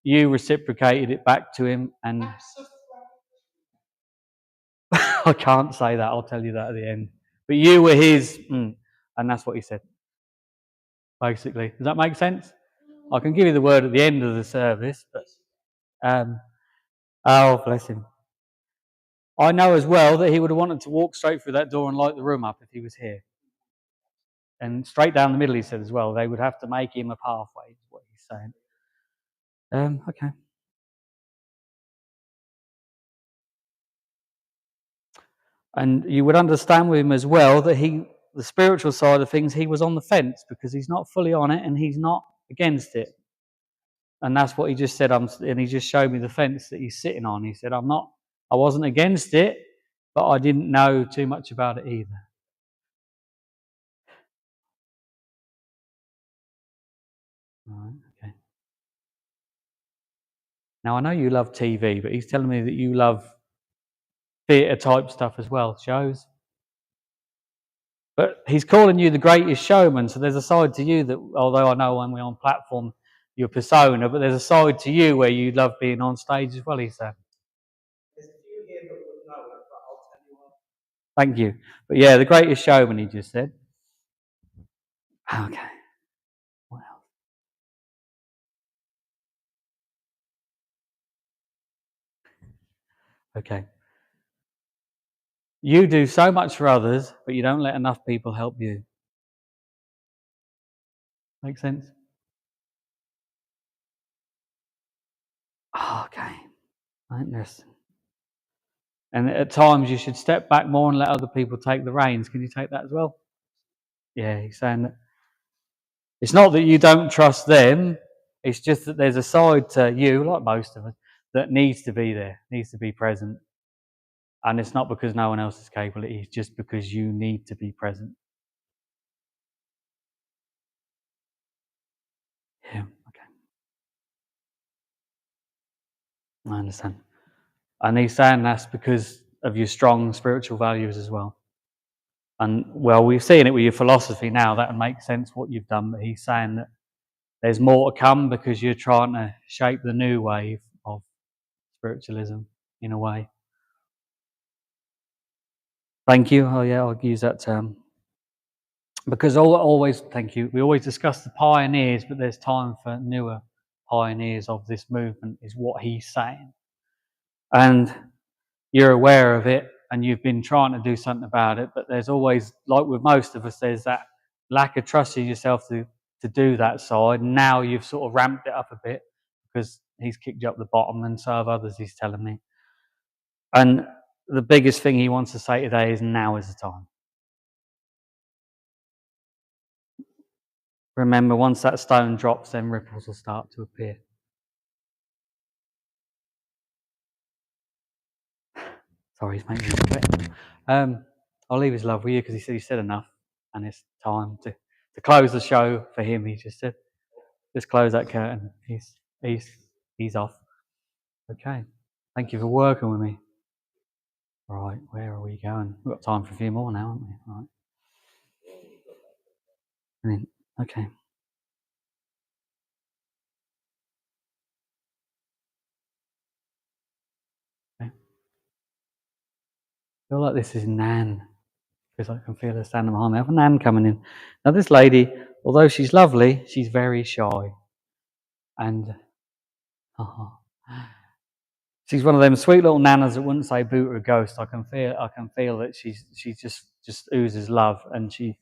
you reciprocated it back to him, and I can't say that. I'll tell you that at the end. But you were his, and that's what he said. Basically, does that make sense? I can give you the word at the end of the service, but oh, bless him. I know as well that he would have wanted to walk straight through that door and light the room up if he was here. And straight down the middle, he said as well, they would have to make him a pathway, is what he's saying. Okay. And you would understand with him as well that the spiritual side of things, he was on the fence because he's not fully on it and he's not against it. And that's what he just said. And he just showed me the fence that he's sitting on. He said, I wasn't against it, but I didn't know too much about it either. Right, okay. Now, I know you love TV, but he's telling me that you love theatre type stuff as well, shows. But he's calling you the greatest showman, so there's a side to you that, although I know when we're on platform, your persona, but there's a side to you where you love being on stage as well, he said. There's a few here that would know it, but I'll tell you what. Thank you. But yeah, the greatest showman, he just said. Okay. Well. Okay. You do so much for others, but you don't let enough people help you. Make sense? Okay. Interesting. And at times you should step back more and let other people take the reins. Can you take that as well? Yeah, he's saying that it's not that you don't trust them, it's just that there's a side to you, like most of us, that needs to be there, needs to be present. And it's not because no one else is capable, it's just because you need to be present. Yeah, okay. I understand. And he's saying that's because of your strong spiritual values as well. And well, we've seen it with your philosophy now, that would make sense what you've done, but he's saying that there's more to come because you're trying to shape the new wave of spiritualism in a way. Thank you. Oh yeah, I'll use that term. Because always, thank you, we always discuss the pioneers, but there's time for newer pioneers of this movement, is what he's saying. And you're aware of it, and you've been trying to do something about it, but there's always, like with most of us, there's that lack of trust in yourself to do that side. Now you've sort of ramped it up a bit because he's kicked you up the bottom, and so have others, he's telling me. And the biggest thing he wants to say today is now is the time. Remember, once that stone drops, then ripples will start to appear. Sorry, he's making me sweat. I'll leave his love with you because he said enough, and it's time to close the show for him. He just said, just close that curtain. He's off. Okay. Thank you for working with me. Right, where are we going? We've got time for a few more now, haven't we? Right. Brilliant. Okay. I feel like this is Nan, because I can feel her standing behind me. I have a Nan coming in. Now, this lady, although she's lovely, she's very shy. And she's one of them sweet little nanas that wouldn't say boo to a ghost. I can feel that she just oozes love, and she's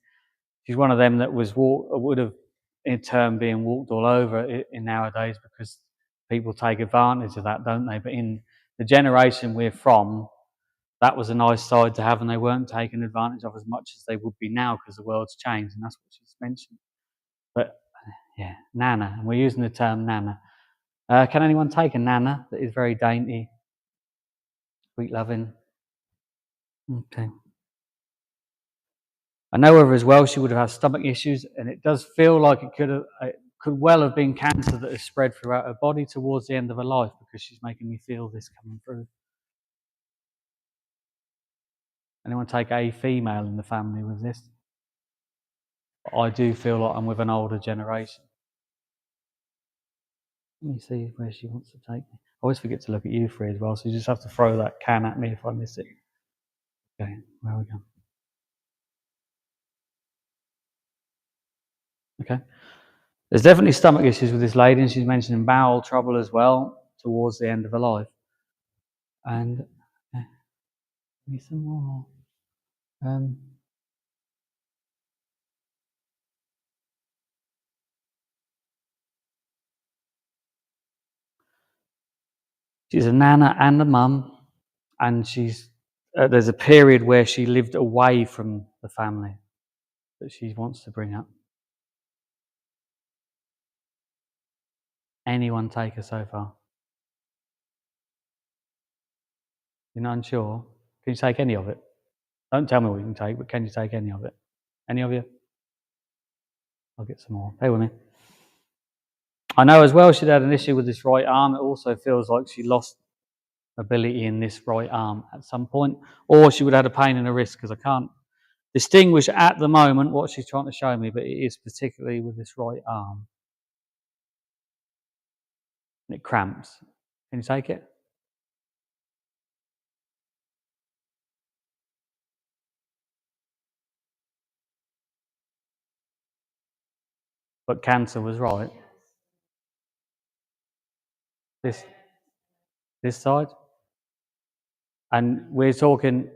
one of them that would have in turn being walked all over in nowadays, because people take advantage of that, don't they? But in the generation we're from, that was a nice side to have, and they weren't taken advantage of as much as they would be now because the world's changed, and that's what she's mentioned. But yeah, Nana, and we're using the term Nana. Can anyone take a Nana that is very dainty, sweet loving? Okay. I know her as well. She would have had stomach issues, and it does feel like it could well have been cancer that has spread throughout her body towards the end of her life, because she's making me feel this coming through. Anyone take a female in the family with this? I do feel like I'm with an older generation. Let me see where she wants to take me. I always forget to look at you three as well, so you just have to throw that can at me if I miss it. Okay, where are we going? Okay. There's definitely stomach issues with this lady, and she's mentioning bowel trouble as well towards the end of her life. And give me some more. She's a nana and a mum, and there's a period where she lived away from the family that she wants to bring up. Anyone take her so far? You're not unsure? Can you take any of it? Don't tell me what you can take, but can you take any of it? Any of you? I'll get some more. Bear with me. I know as well she'd had an issue with this right arm. It also feels like she lost ability in this right arm at some point, or she would have had a pain in her wrist, because I can't distinguish at the moment what she's trying to show me, but it is particularly with this right arm. And it cramps. Can you take it? But cancer was right. This side? And we're talking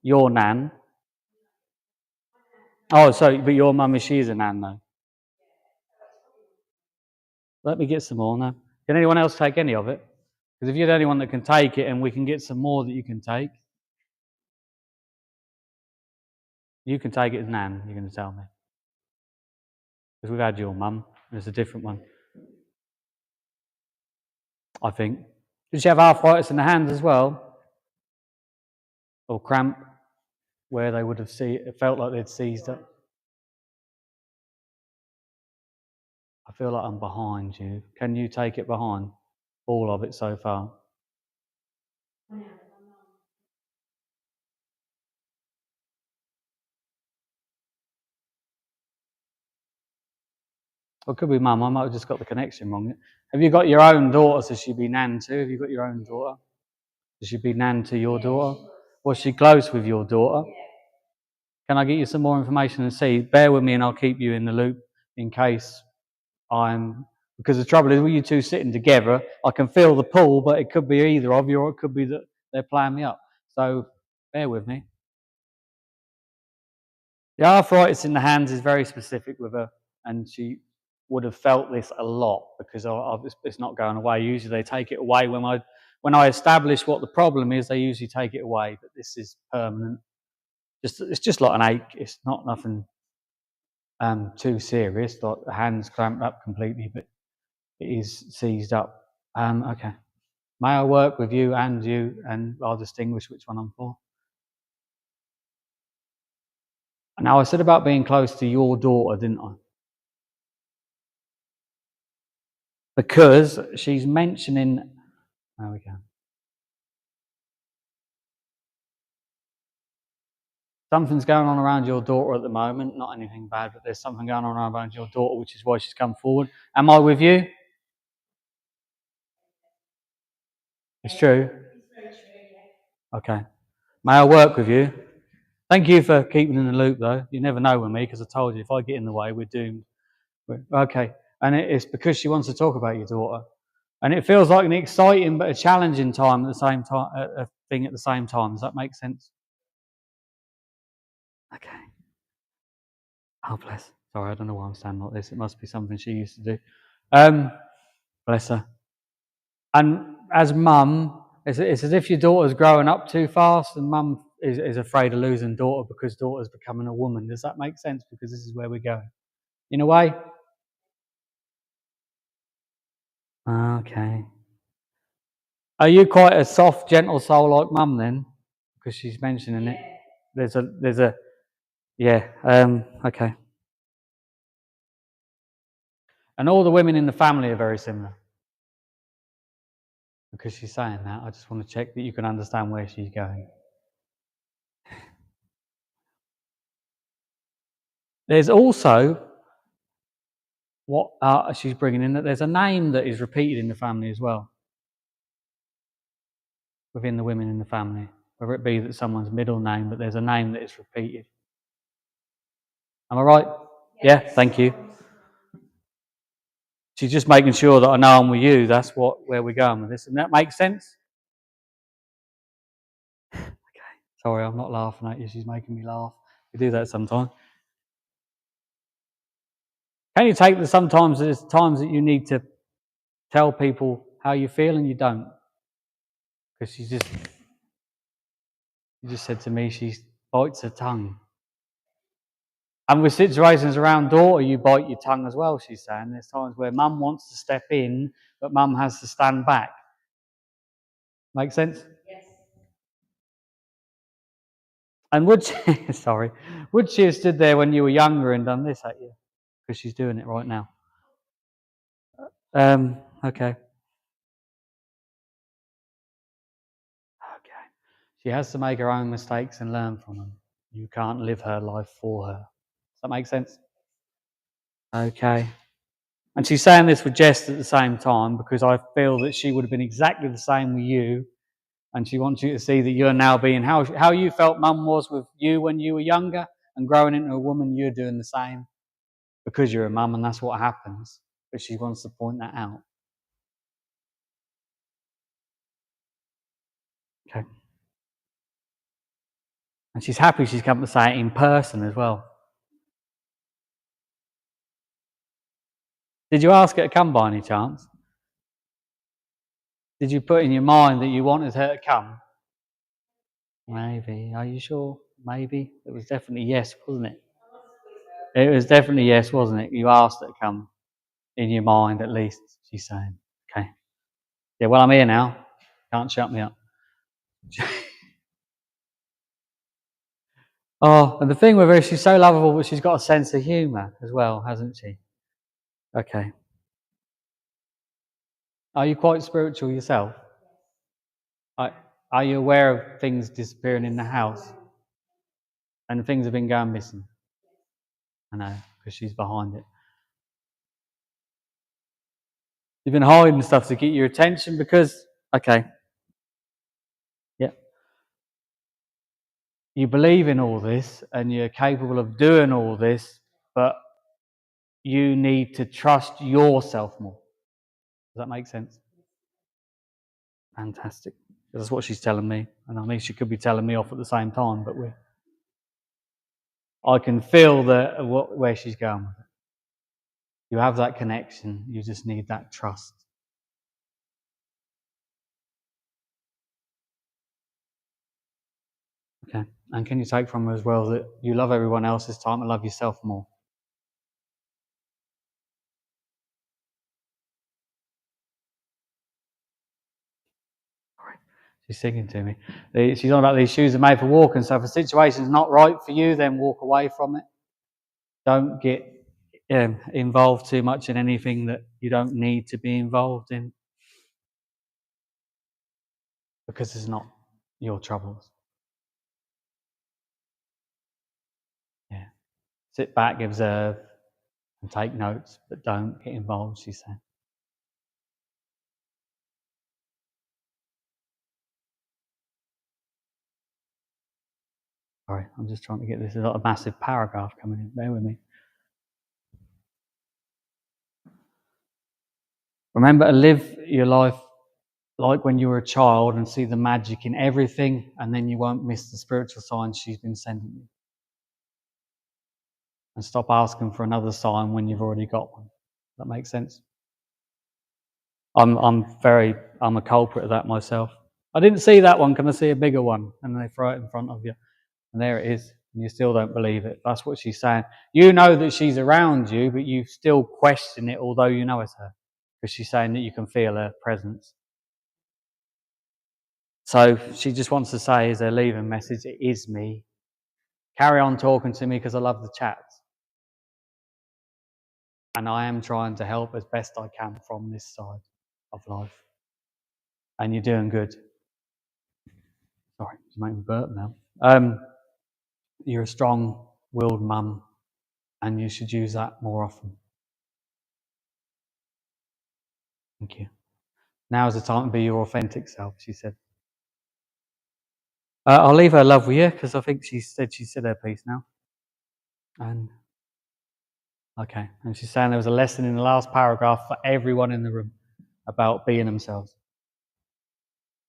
your nan. Oh, sorry, but your mum, she is a nan though. Let me get some more now. Can anyone else take any of it? Because if you're the only one that can take it and we can get some more that you can take, you can take it as nan, you're going to tell me. Because we've had your mum, and it's a different one. I think. Did she have arthritis in the hands as well? Or cramp, where they would have it felt like they'd seized up? I feel like I'm behind you. Can you take it behind? All of it so far? Or it could be mum. I might have just got the connection wrong. Have you got your own daughter? So she'd be nan too? Have you got your own daughter? So she'd be nan to your daughter? Was she close with your daughter? Can I get you some more information and see? Bear with me and I'll keep you in the loop in case because the trouble is with you two sitting together, I can feel the pull, but it could be either of you or it could be that they're playing me up. So bear with me. The arthritis in the hands is very specific with her, and she would have felt this a lot because it's not going away. Usually they take it away when I establish what the problem is. They usually take it away, but this is permanent. It's just like an ache. It's not nothing too serious. Like the hands clamped up completely, but it is seized up. Okay. May I work with you, and I'll distinguish which one I'm for. Now, I said about being close to your daughter, didn't I? Because she's mentioning... There we go. Something's going on around your daughter at the moment. Not anything bad, but there's something going on around your daughter, which is why she's come forward. Am I with you? It's true? Okay. May I work with you? Thank you for keeping in the loop, though. You never know with me, because I told you if I get in the way, we're doomed. Okay. And it's because she wants to talk about your daughter. And it feels like an exciting but a challenging time at the same time, a thing at the same time. Does that make sense? Okay. Oh, bless. Sorry, I don't know why I'm standing like this. It must be something she used to do. Bless her. And as mum, it's as if your daughter's growing up too fast, and mum is afraid of losing daughter because daughter's becoming a woman. Does that make sense? Because this is where we're going. In a way? Okay. Are you quite a soft, gentle soul like mum then? Because she's mentioning it. There's a yeah. Okay. And all the women in the family are very similar. Because she's saying that, I just want to check that you can understand where she's going. There's also what she's bringing in, that there's a name that is repeated in the family as well. Within the women in the family. Whether it be that someone's middle name, but there's a name that is repeated. Am I right? Yes. Yeah, thank you. She's just making sure that I know I'm with you. That's where we're going with this. And that makes sense? Okay. Sorry, I'm not laughing at you. She's making me laugh. We do that sometimes. Can you take that sometimes there's times that you need to tell people how you feel and you don't? Because she just said to me she bites her tongue. And with situations around daughter, you bite your tongue as well, she's saying. There's times where mum wants to step in, but mum has to stand back. Make sense? Yes. And would she, would she have stood there when you were younger and done this at you? Because she's doing it right now. Okay. She has to make her own mistakes and learn from them. You can't live her life for her. Does that make sense? Okay. And she's saying this with jest at the same time because I feel that she would have been exactly the same with you. And she wants you to see that you're now being how you felt mum was with you when you were younger and growing into a woman, you're doing the same because you're a mum and that's what happens. But she wants to point that out. Okay. And she's happy she's come to say it in person as well. Did you ask her to come by any chance? Did you put in your mind that you wanted her to come? Maybe. Are you sure? Maybe. It was definitely yes, wasn't it? It was definitely yes, wasn't it? You asked her to come in your mind, at least, she's saying. Okay. Yeah, well, I'm here now. Can't shut me up. Oh, and the thing with her, she's so lovable, but she's got a sense of humour as well, hasn't she? Okay. Are you quite spiritual yourself? Are you aware of things disappearing in the house? And things have been going missing? I know, because she's behind it. You've been hiding stuff to get your attention because, okay. Yeah. You believe in all this and you're capable of doing all this, but you need to trust yourself more. Does that make sense? Fantastic. That's what she's telling me. And I mean, she could be telling me off at the same time, but I can feel where she's going with it. You have that connection. You just need that trust. Okay. And can you take from her as well that you love everyone else, it's time to love yourself more? She's singing to me. She's on about these shoes are made for walking. So if a situation's not right for you, then walk away from it. Don't get involved too much in anything that you don't need to be involved in. Because it's not your troubles. Yeah. Sit back, observe, and take notes, but don't get involved, she said. Sorry, I'm just trying to get this. There's a massive paragraph coming in. Bear with me. Remember to live your life like when you were a child and see the magic in everything, and then you won't miss the spiritual signs she's been sending you. And stop asking for another sign when you've already got one. Does that make sense? I'm a culprit of that myself. I didn't see that one. Can I see a bigger one? And they throw it in front of you. And there it is. And you still don't believe it. That's what she's saying. You know that she's around you, but you still question it, although you know it's her. Because she's saying that you can feel her presence. So she just wants to say, as her leaving message, it is me. Carry on talking to me because I love the chats. And I am trying to help as best I can from this side of life. And you're doing good. Sorry, you make me burp now. You're a strong-willed mum, and you should use that more often. Thank you. Now is the time to be your authentic self, she said. I'll leave her love with you, because I think she said her piece now. And okay, and she's saying there was a lesson in the last paragraph for everyone in the room about being themselves.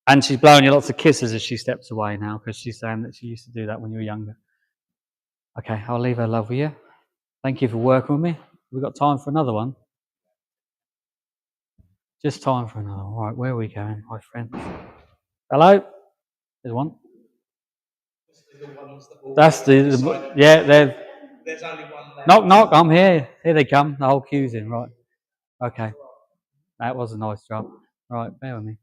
And she's blowing you lots of kisses as she steps away now, because she's saying that she used to do that when you were younger. Okay, I'll leave her love with you. Thank you for working with me. We've got time for another one. Just time for another. All right, where are we going, my friends? Hello? There's one. That's yeah, There's only one there. knock, knock, I'm here. Here they come. The whole queue's in, right. Okay. That was a nice job. Right, bear with me.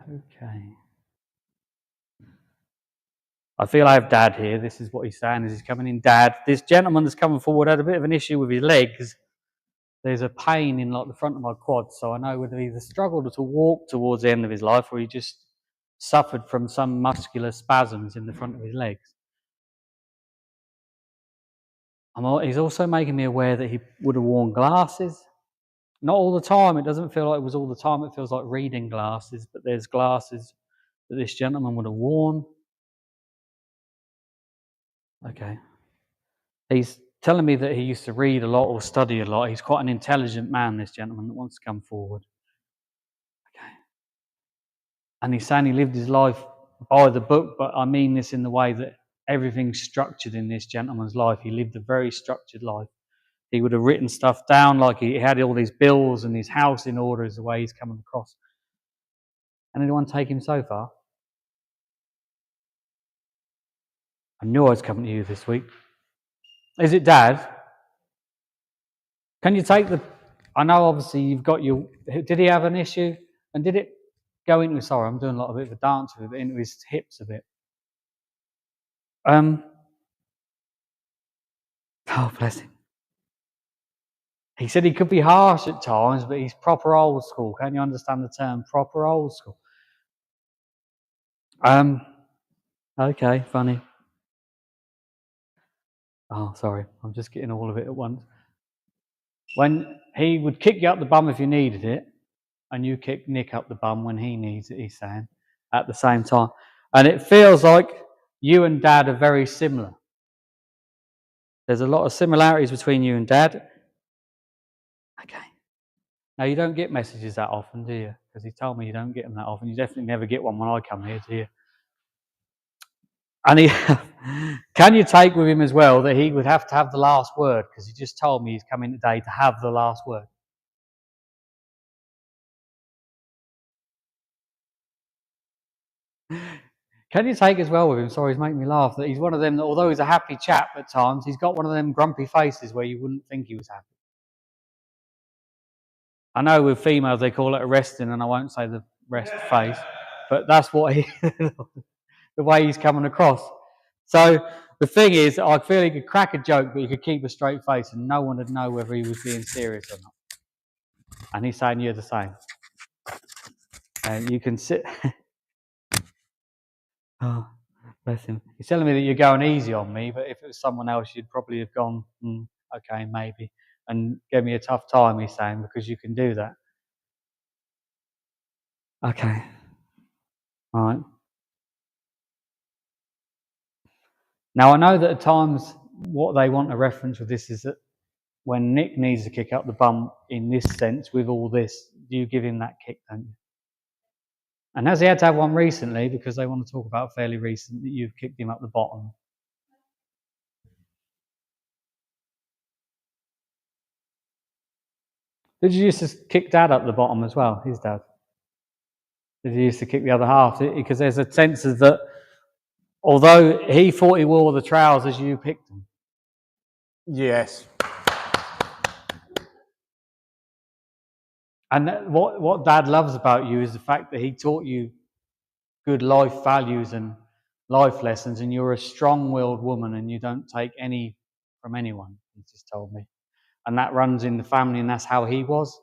Okay. I feel I have Dad here. This is what he's saying as he's coming in. Dad, this gentleman that's coming forward had a bit of an issue with his legs. There's a pain in like the front of my quad, so I know whether he either struggled to walk towards the end of his life or he just suffered from some muscular spasms in the front of his legs. He's also making me aware that he would have worn glasses. Not all the time. It doesn't feel like it was all the time. It feels like reading glasses, but there's glasses that this gentleman would have worn. Okay. He's telling me that he used to read a lot or study a lot. He's quite an intelligent man, this gentleman that wants to come forward. Okay. And he's saying he lived his life by the book, but I mean this in the way that everything's structured in this gentleman's life. He lived a very structured life. He would have written stuff down, like he had all these bills and his house in order is the way he's coming across. And anyone take him so far? I knew I was coming to you this week. Is it Dad? Can you take the... I know obviously you've got your... Did he have an issue? And did it go into... Sorry, I'm doing a bit of a dance with it, into his hips a bit. Oh, bless him. He said he could be harsh at times, but he's proper old school. Can you understand the term proper old school? Okay, funny. Oh, sorry, I'm just getting all of it at once. When he would kick you up the bum if you needed it, and you kick Nick up the bum when he needs it, he's saying, at the same time. And it feels like you and Dad are very similar. There's a lot of similarities between you and Dad. Okay. Now, you don't get messages that often, do you? Because he told me you don't get them that often. You definitely never get one when I come here, do you? And he, can you take with him as well that he would have to have the last word? Because he just told me he's coming today to have the last word. Can you take as well with him? Sorry, he's making me laugh. That he's one of them that, although he's a happy chap at times, he's got one of them grumpy faces where you wouldn't think he was happy. I know with females they call it a resting, and I won't say the rest face, but that's what he, the way he's coming across. So the thing is, I feel he could crack a joke, but he could keep a straight face, and no one would know whether he was being serious or not. And he's saying you're the same. And you can sit. Oh, bless him. He's telling me that you're going easy on me, but if it was someone else, you'd probably have gone, okay, maybe, and gave me a tough time, he's saying, because you can do that. Okay. All right. Now, I know that at times what they want a reference with this is that when Nick needs to kick up the bum in this sense with all this, do you give him that kick, don't you? And has he had to have one recently, because they want to talk about fairly recent, that you've kicked him up the bottom? Did you used to kick Dad up the bottom as well, his dad? Did he used to kick the other half? Because there's a sense of that, although he thought he wore the trousers, you picked them. Yes. And what Dad loves about you is the fact that he taught you good life values and life lessons, and you're a strong-willed woman and you don't take any from anyone, he just told me. And that runs in the family, and that's how he was.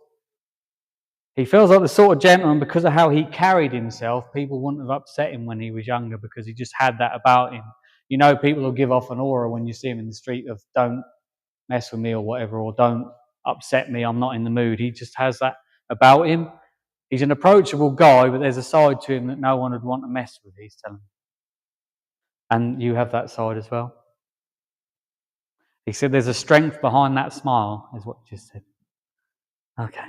He feels like the sort of gentleman, because of how he carried himself, people wouldn't have upset him when he was younger because he just had that about him. You know, people will give off an aura when you see him in the street of don't mess with me or whatever, or don't upset me, I'm not in the mood. He just has that about him. He's an approachable guy, but there's a side to him that no one would want to mess with, he's telling me. And you have that side as well. He said there's a strength behind that smile, is what he just said. Okay.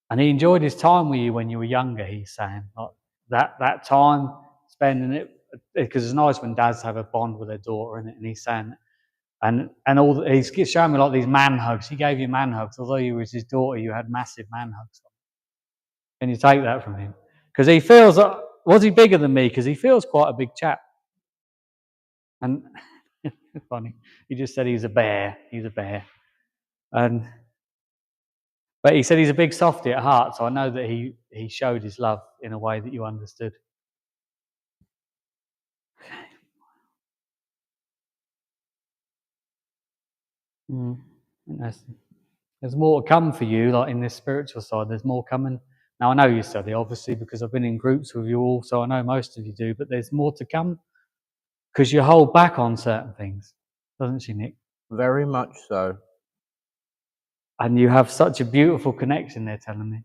And he enjoyed his time with you when you were younger, he's saying. Like that time spending it, because it's nice when dads have a bond with their daughter, isn't it? And he's saying And he's showing me like these man hugs. He gave you man hugs, although you was his daughter. You had massive man hugs. Can you take that from him? Because he feels, was he bigger than me? Because he feels quite a big chap. And funny, he just said he's a bear. He's a bear. But he said he's a big softy at heart, so I know that he showed his love in a way that you understood. Interesting. There's more to come for you, like in this spiritual side. There's more coming. Now I know you study, obviously, because I've been in groups with you all, so I know most of you do. But there's more to come because you hold back on certain things, doesn't she, Nick? Very much so. And you have such a beautiful connection. They're telling me.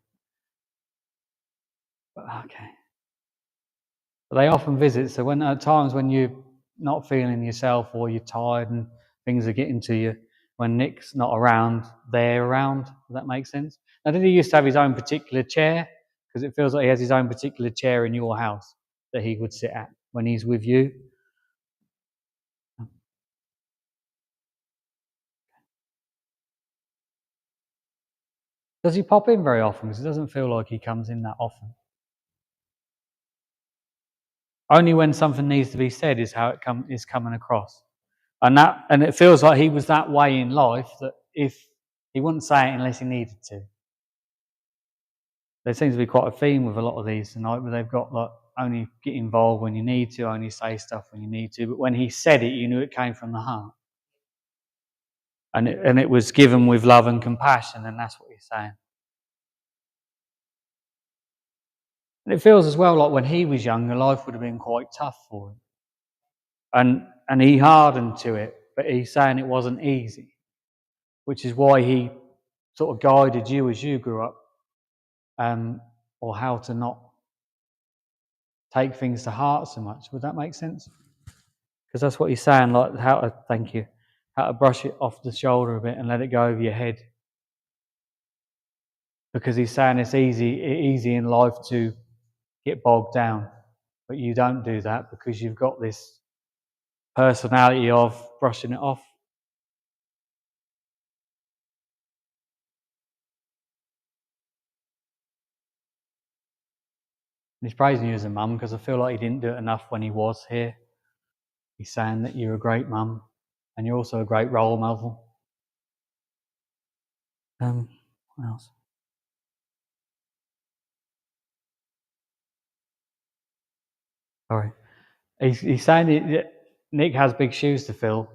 But, okay. But they often visit. So when at times when you're not feeling yourself or you're tired and things are getting to you, when Nick's not around, they're around. Does that make sense? Now, did he used to have his own particular chair? Because it feels like he has his own particular chair in your house that he would sit at when he's with you. Does he pop in very often? Because it doesn't feel like he comes in that often. Only when something needs to be said is how it is coming across. And it feels like he was that way in life that if he wouldn't say it unless he needed to. There seems to be quite a theme with a lot of these tonight, where they've got like only get involved when you need to, only say stuff when you need to. But when he said it, you knew it came from the heart, and it was given with love and compassion, and that's what he's saying. And it feels as well like when he was younger, life would have been quite tough for him, and he hardened to it. But he's saying it wasn't easy, which is why he sort of guided you as you grew up, or how to not take things to heart so much. Would that make sense? Because that's what he's saying, like how to brush it off the shoulder a bit and let it go over your head. Because he's saying it's easy in life to get bogged down, but you don't do that because you've got this personality of brushing it off. And he's praising you as a mum because I feel like he didn't do it enough when he was here. He's saying that you're a great mum and you're also a great role model. What else? Sorry. He's saying that Nick has big shoes to fill,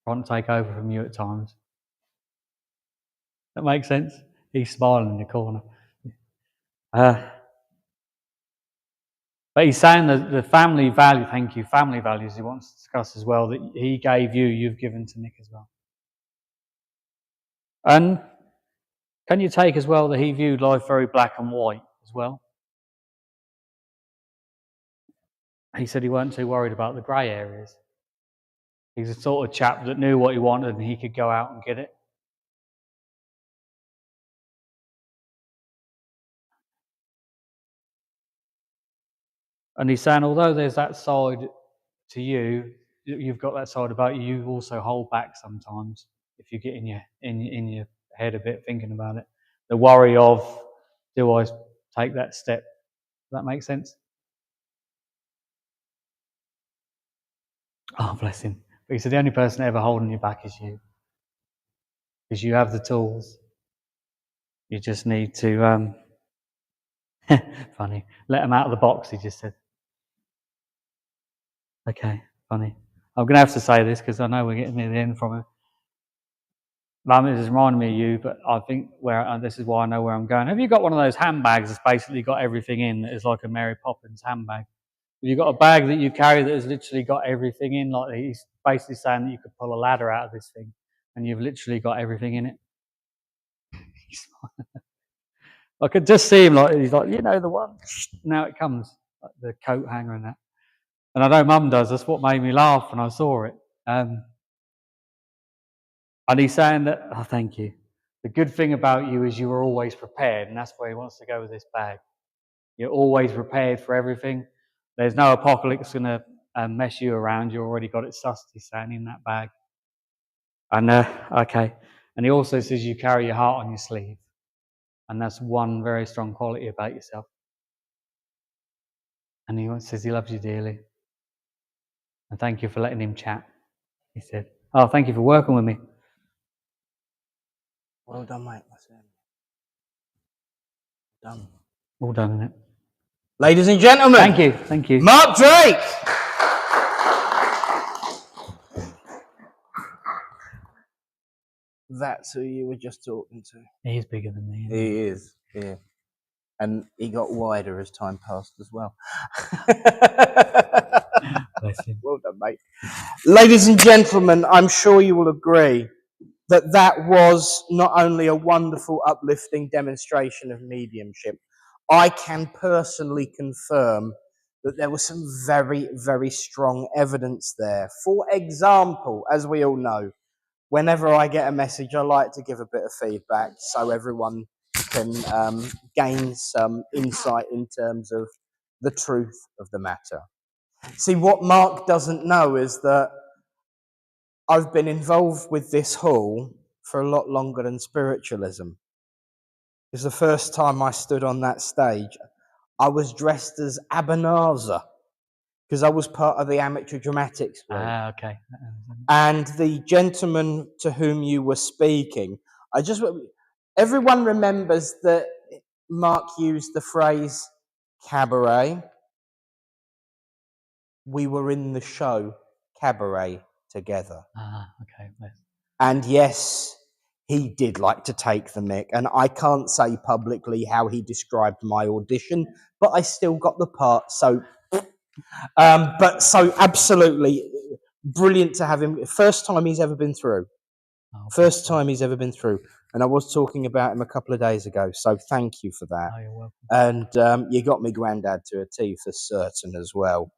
trying to take over from you at times. That makes sense? He's smiling in the corner. But he's saying that the family family values he wants to discuss as well, that he gave you, you've given to Nick as well. And can you take as well that he viewed life very black and white as well? He said he weren't too worried about the grey areas. He's the sort of chap that knew what he wanted and he could go out and get it. And he's saying, although there's that side to you, you've got that side about you, you also hold back sometimes if you get in your head a bit thinking about it. The worry of, do I take that step? Does that make sense? Oh, bless him. But he said the only person ever holding you back is you. Because you have the tools. You just need to, funny, let them out of the box, he just said. Okay, funny. I'm going to have to say this because I know we're getting near the end from it. Mum, this is reminding me of you, but I think this is why I know where I'm going. Have you got one of those handbags that's basically got everything in, that is like a Mary Poppins handbag? Have you got a bag that you carry that has literally got everything in? Like he's basically saying that you could pull a ladder out of this thing and you've literally got everything in it. I could just see him like, he's like, you know the one? Now it comes, like the coat hanger and that. And I know Mum does, that's what made me laugh when I saw it. And he's saying that, oh, thank you. The good thing about you is you are always prepared, and that's where he wants to go with this bag. You're always prepared for everything. There's no apocalypse going to mess you around. You already got it sussed, he's saying, in that bag. And okay. And he also says you carry your heart on your sleeve. And that's one very strong quality about yourself. And he says he loves you dearly. And thank you for letting him chat. He said, oh, thank you for working with me. Well done, mate. Done. All done, isn't it? Ladies and gentlemen. Thank you. Thank you. Mark Drake. That's who you were just talking to. He's bigger than me. He is, yeah. And he got wider as time passed as well. Bless him. Well done, mate. Ladies and gentlemen, I'm sure you will agree that that was not only a wonderful, uplifting demonstration of mediumship, I can personally confirm that there was some very, very strong evidence there. For example, as we all know, whenever I get a message, I like to give a bit of feedback so everyone can gain some insight in terms of the truth of the matter. See, what Mark doesn't know is that I've been involved with this hall for a lot longer than spiritualism. It's the first time I stood on that stage. I was dressed as Abanazar because I was part of the amateur dramatics group. Ah, okay. And the gentleman to whom you were speaking, everyone remembers that Mark used the phrase cabaret. We were in the show Cabaret together. Ah, okay. Bless. And yes, he did like to take the mick. And I can't say publicly how he described my audition, but I still got the part. So, so absolutely brilliant to have him. First time he's ever been through. Oh, First time he's ever been through. And I was talking about him a couple of days ago. So thank you for that. oh, you're welcome. And you got me granddad to a T for certain as well.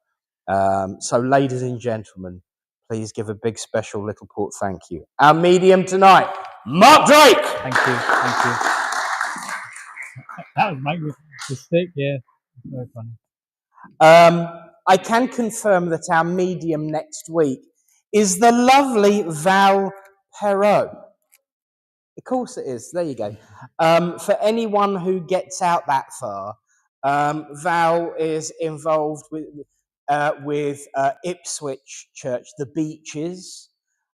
So ladies and gentlemen, please give a big special little port thank you. Our medium tonight, Mark Drake. Thank you. Thank you. That was my mistake, yeah. Very funny. I can confirm that our medium next week is the lovely Val Perot. Of course it is. There you go. For anyone who gets out that far, Val is involved with Ipswich Church, the Beeches.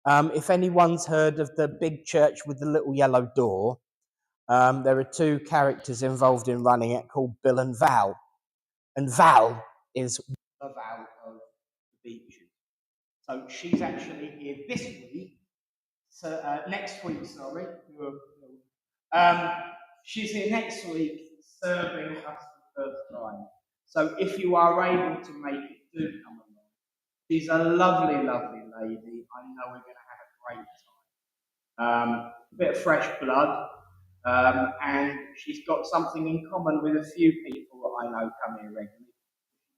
If anyone's heard of the big church with the little yellow door, there are two characters involved in running it called Bill and Val. And Val is the Val of the Beeches. So she's actually here this week. So next week, sorry. She's here next week serving us for the first time. So if you are able to make it, do come along. She's a lovely, lovely lady. I know we're going to have a great time. A bit of fresh blood. And she's got something in common with a few people that I know come here regularly.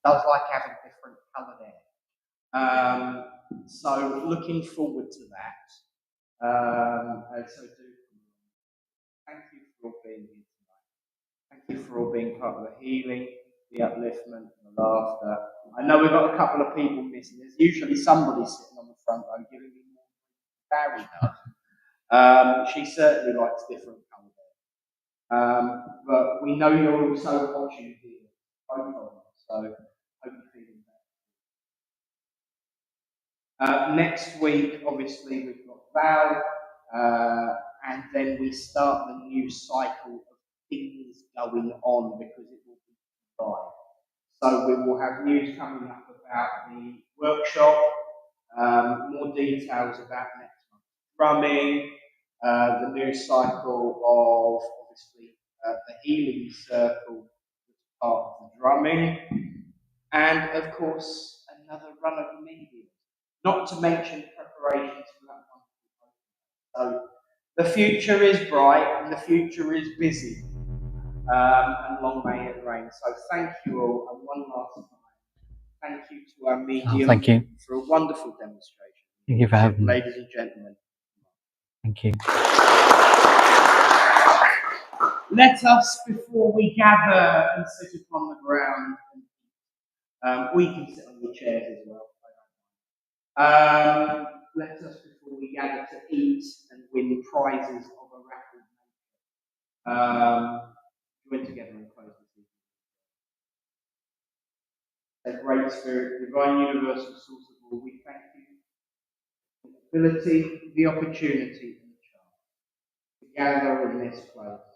Does like having different coloured hair. So looking forward to that. And so do thank you for being here tonight. Thank you for all being part of the healing, the upliftment, the laughter. I know we've got a couple of people missing. There's usually somebody sitting on the front row giving me more than Barry does. She certainly likes different colours. But we know you're also watching here, both of them, so hope you're feeling better. Next week, obviously, we've got Val, and then we start the new cycle of things going on because it will be live. So we will have news coming up about the workshop, more details about next month's drumming, the new cycle of obviously the healing circle that's part of the drumming, and of course another run of mediums. Not to mention preparations for that one. So the future is bright and the future is busy. And long may it rain. So thank you all, and one last time, thank you to our medium thank you. for a wonderful demonstration. Thank you for having me. Ladies and gentlemen. Thank you. Let us, before we gather and sit upon the ground, we can sit on the chairs as well. Let us, before where we gather to eat and win prizes of a raffle. Join together and close this evening. A great Spirit, divine universal source of all, we thank you for the ability, the opportunity, and the chance to gather in this place,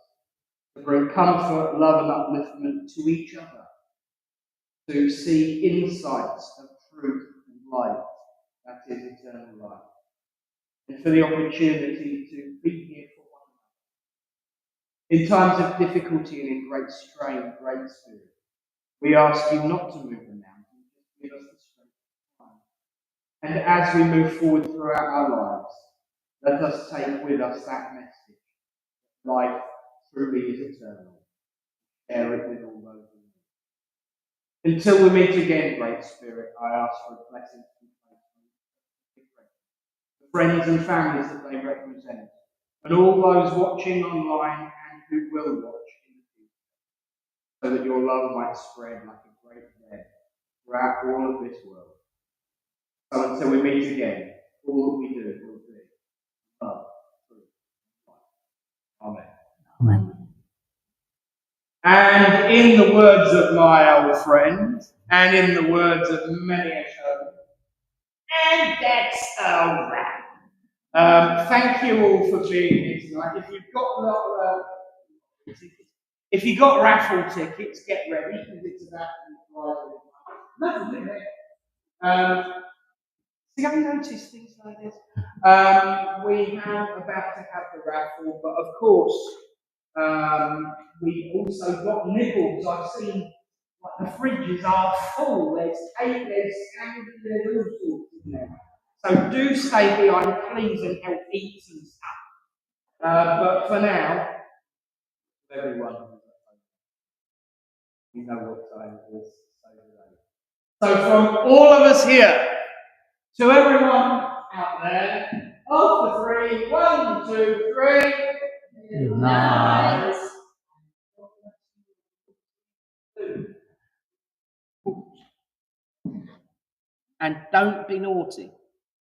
to bring comfort, love, and upliftment to each other, to see insights of truth and light, that is eternal life, and for the opportunity to be here for one another. In times of difficulty and in great strain, great Spirit, we ask you not to move the mountain, just give us the strength to climb. And as we move forward throughout our lives, let us take with us that message. Life truly is eternal. Share it with all those who need. Until we meet again, Great Spirit, I ask for a blessing to the friends and families that they represent, and all those watching online and who will watch in the future, so that your love might spread like a great web throughout all of this world. So until we meet again, all that we do will be love, truth, and light. Amen. Amen. And in the words of my old friend, and in the words of many a show, and that's all right. Thank you all for being here tonight. If you've got raffle tickets, get ready because it's about to be see, I noticed things like this. We have about to have the raffle, but of course, we also got nibbles. I've seen like the fridges are full. There's cake, there's candy, there's all sorts in there. So do stay behind, please, and help eat some stuff. But for now, everyone, you know what time it is. So from all of us here, to everyone out there, off the three, 1, 2, 3. Good night. And don't be naughty.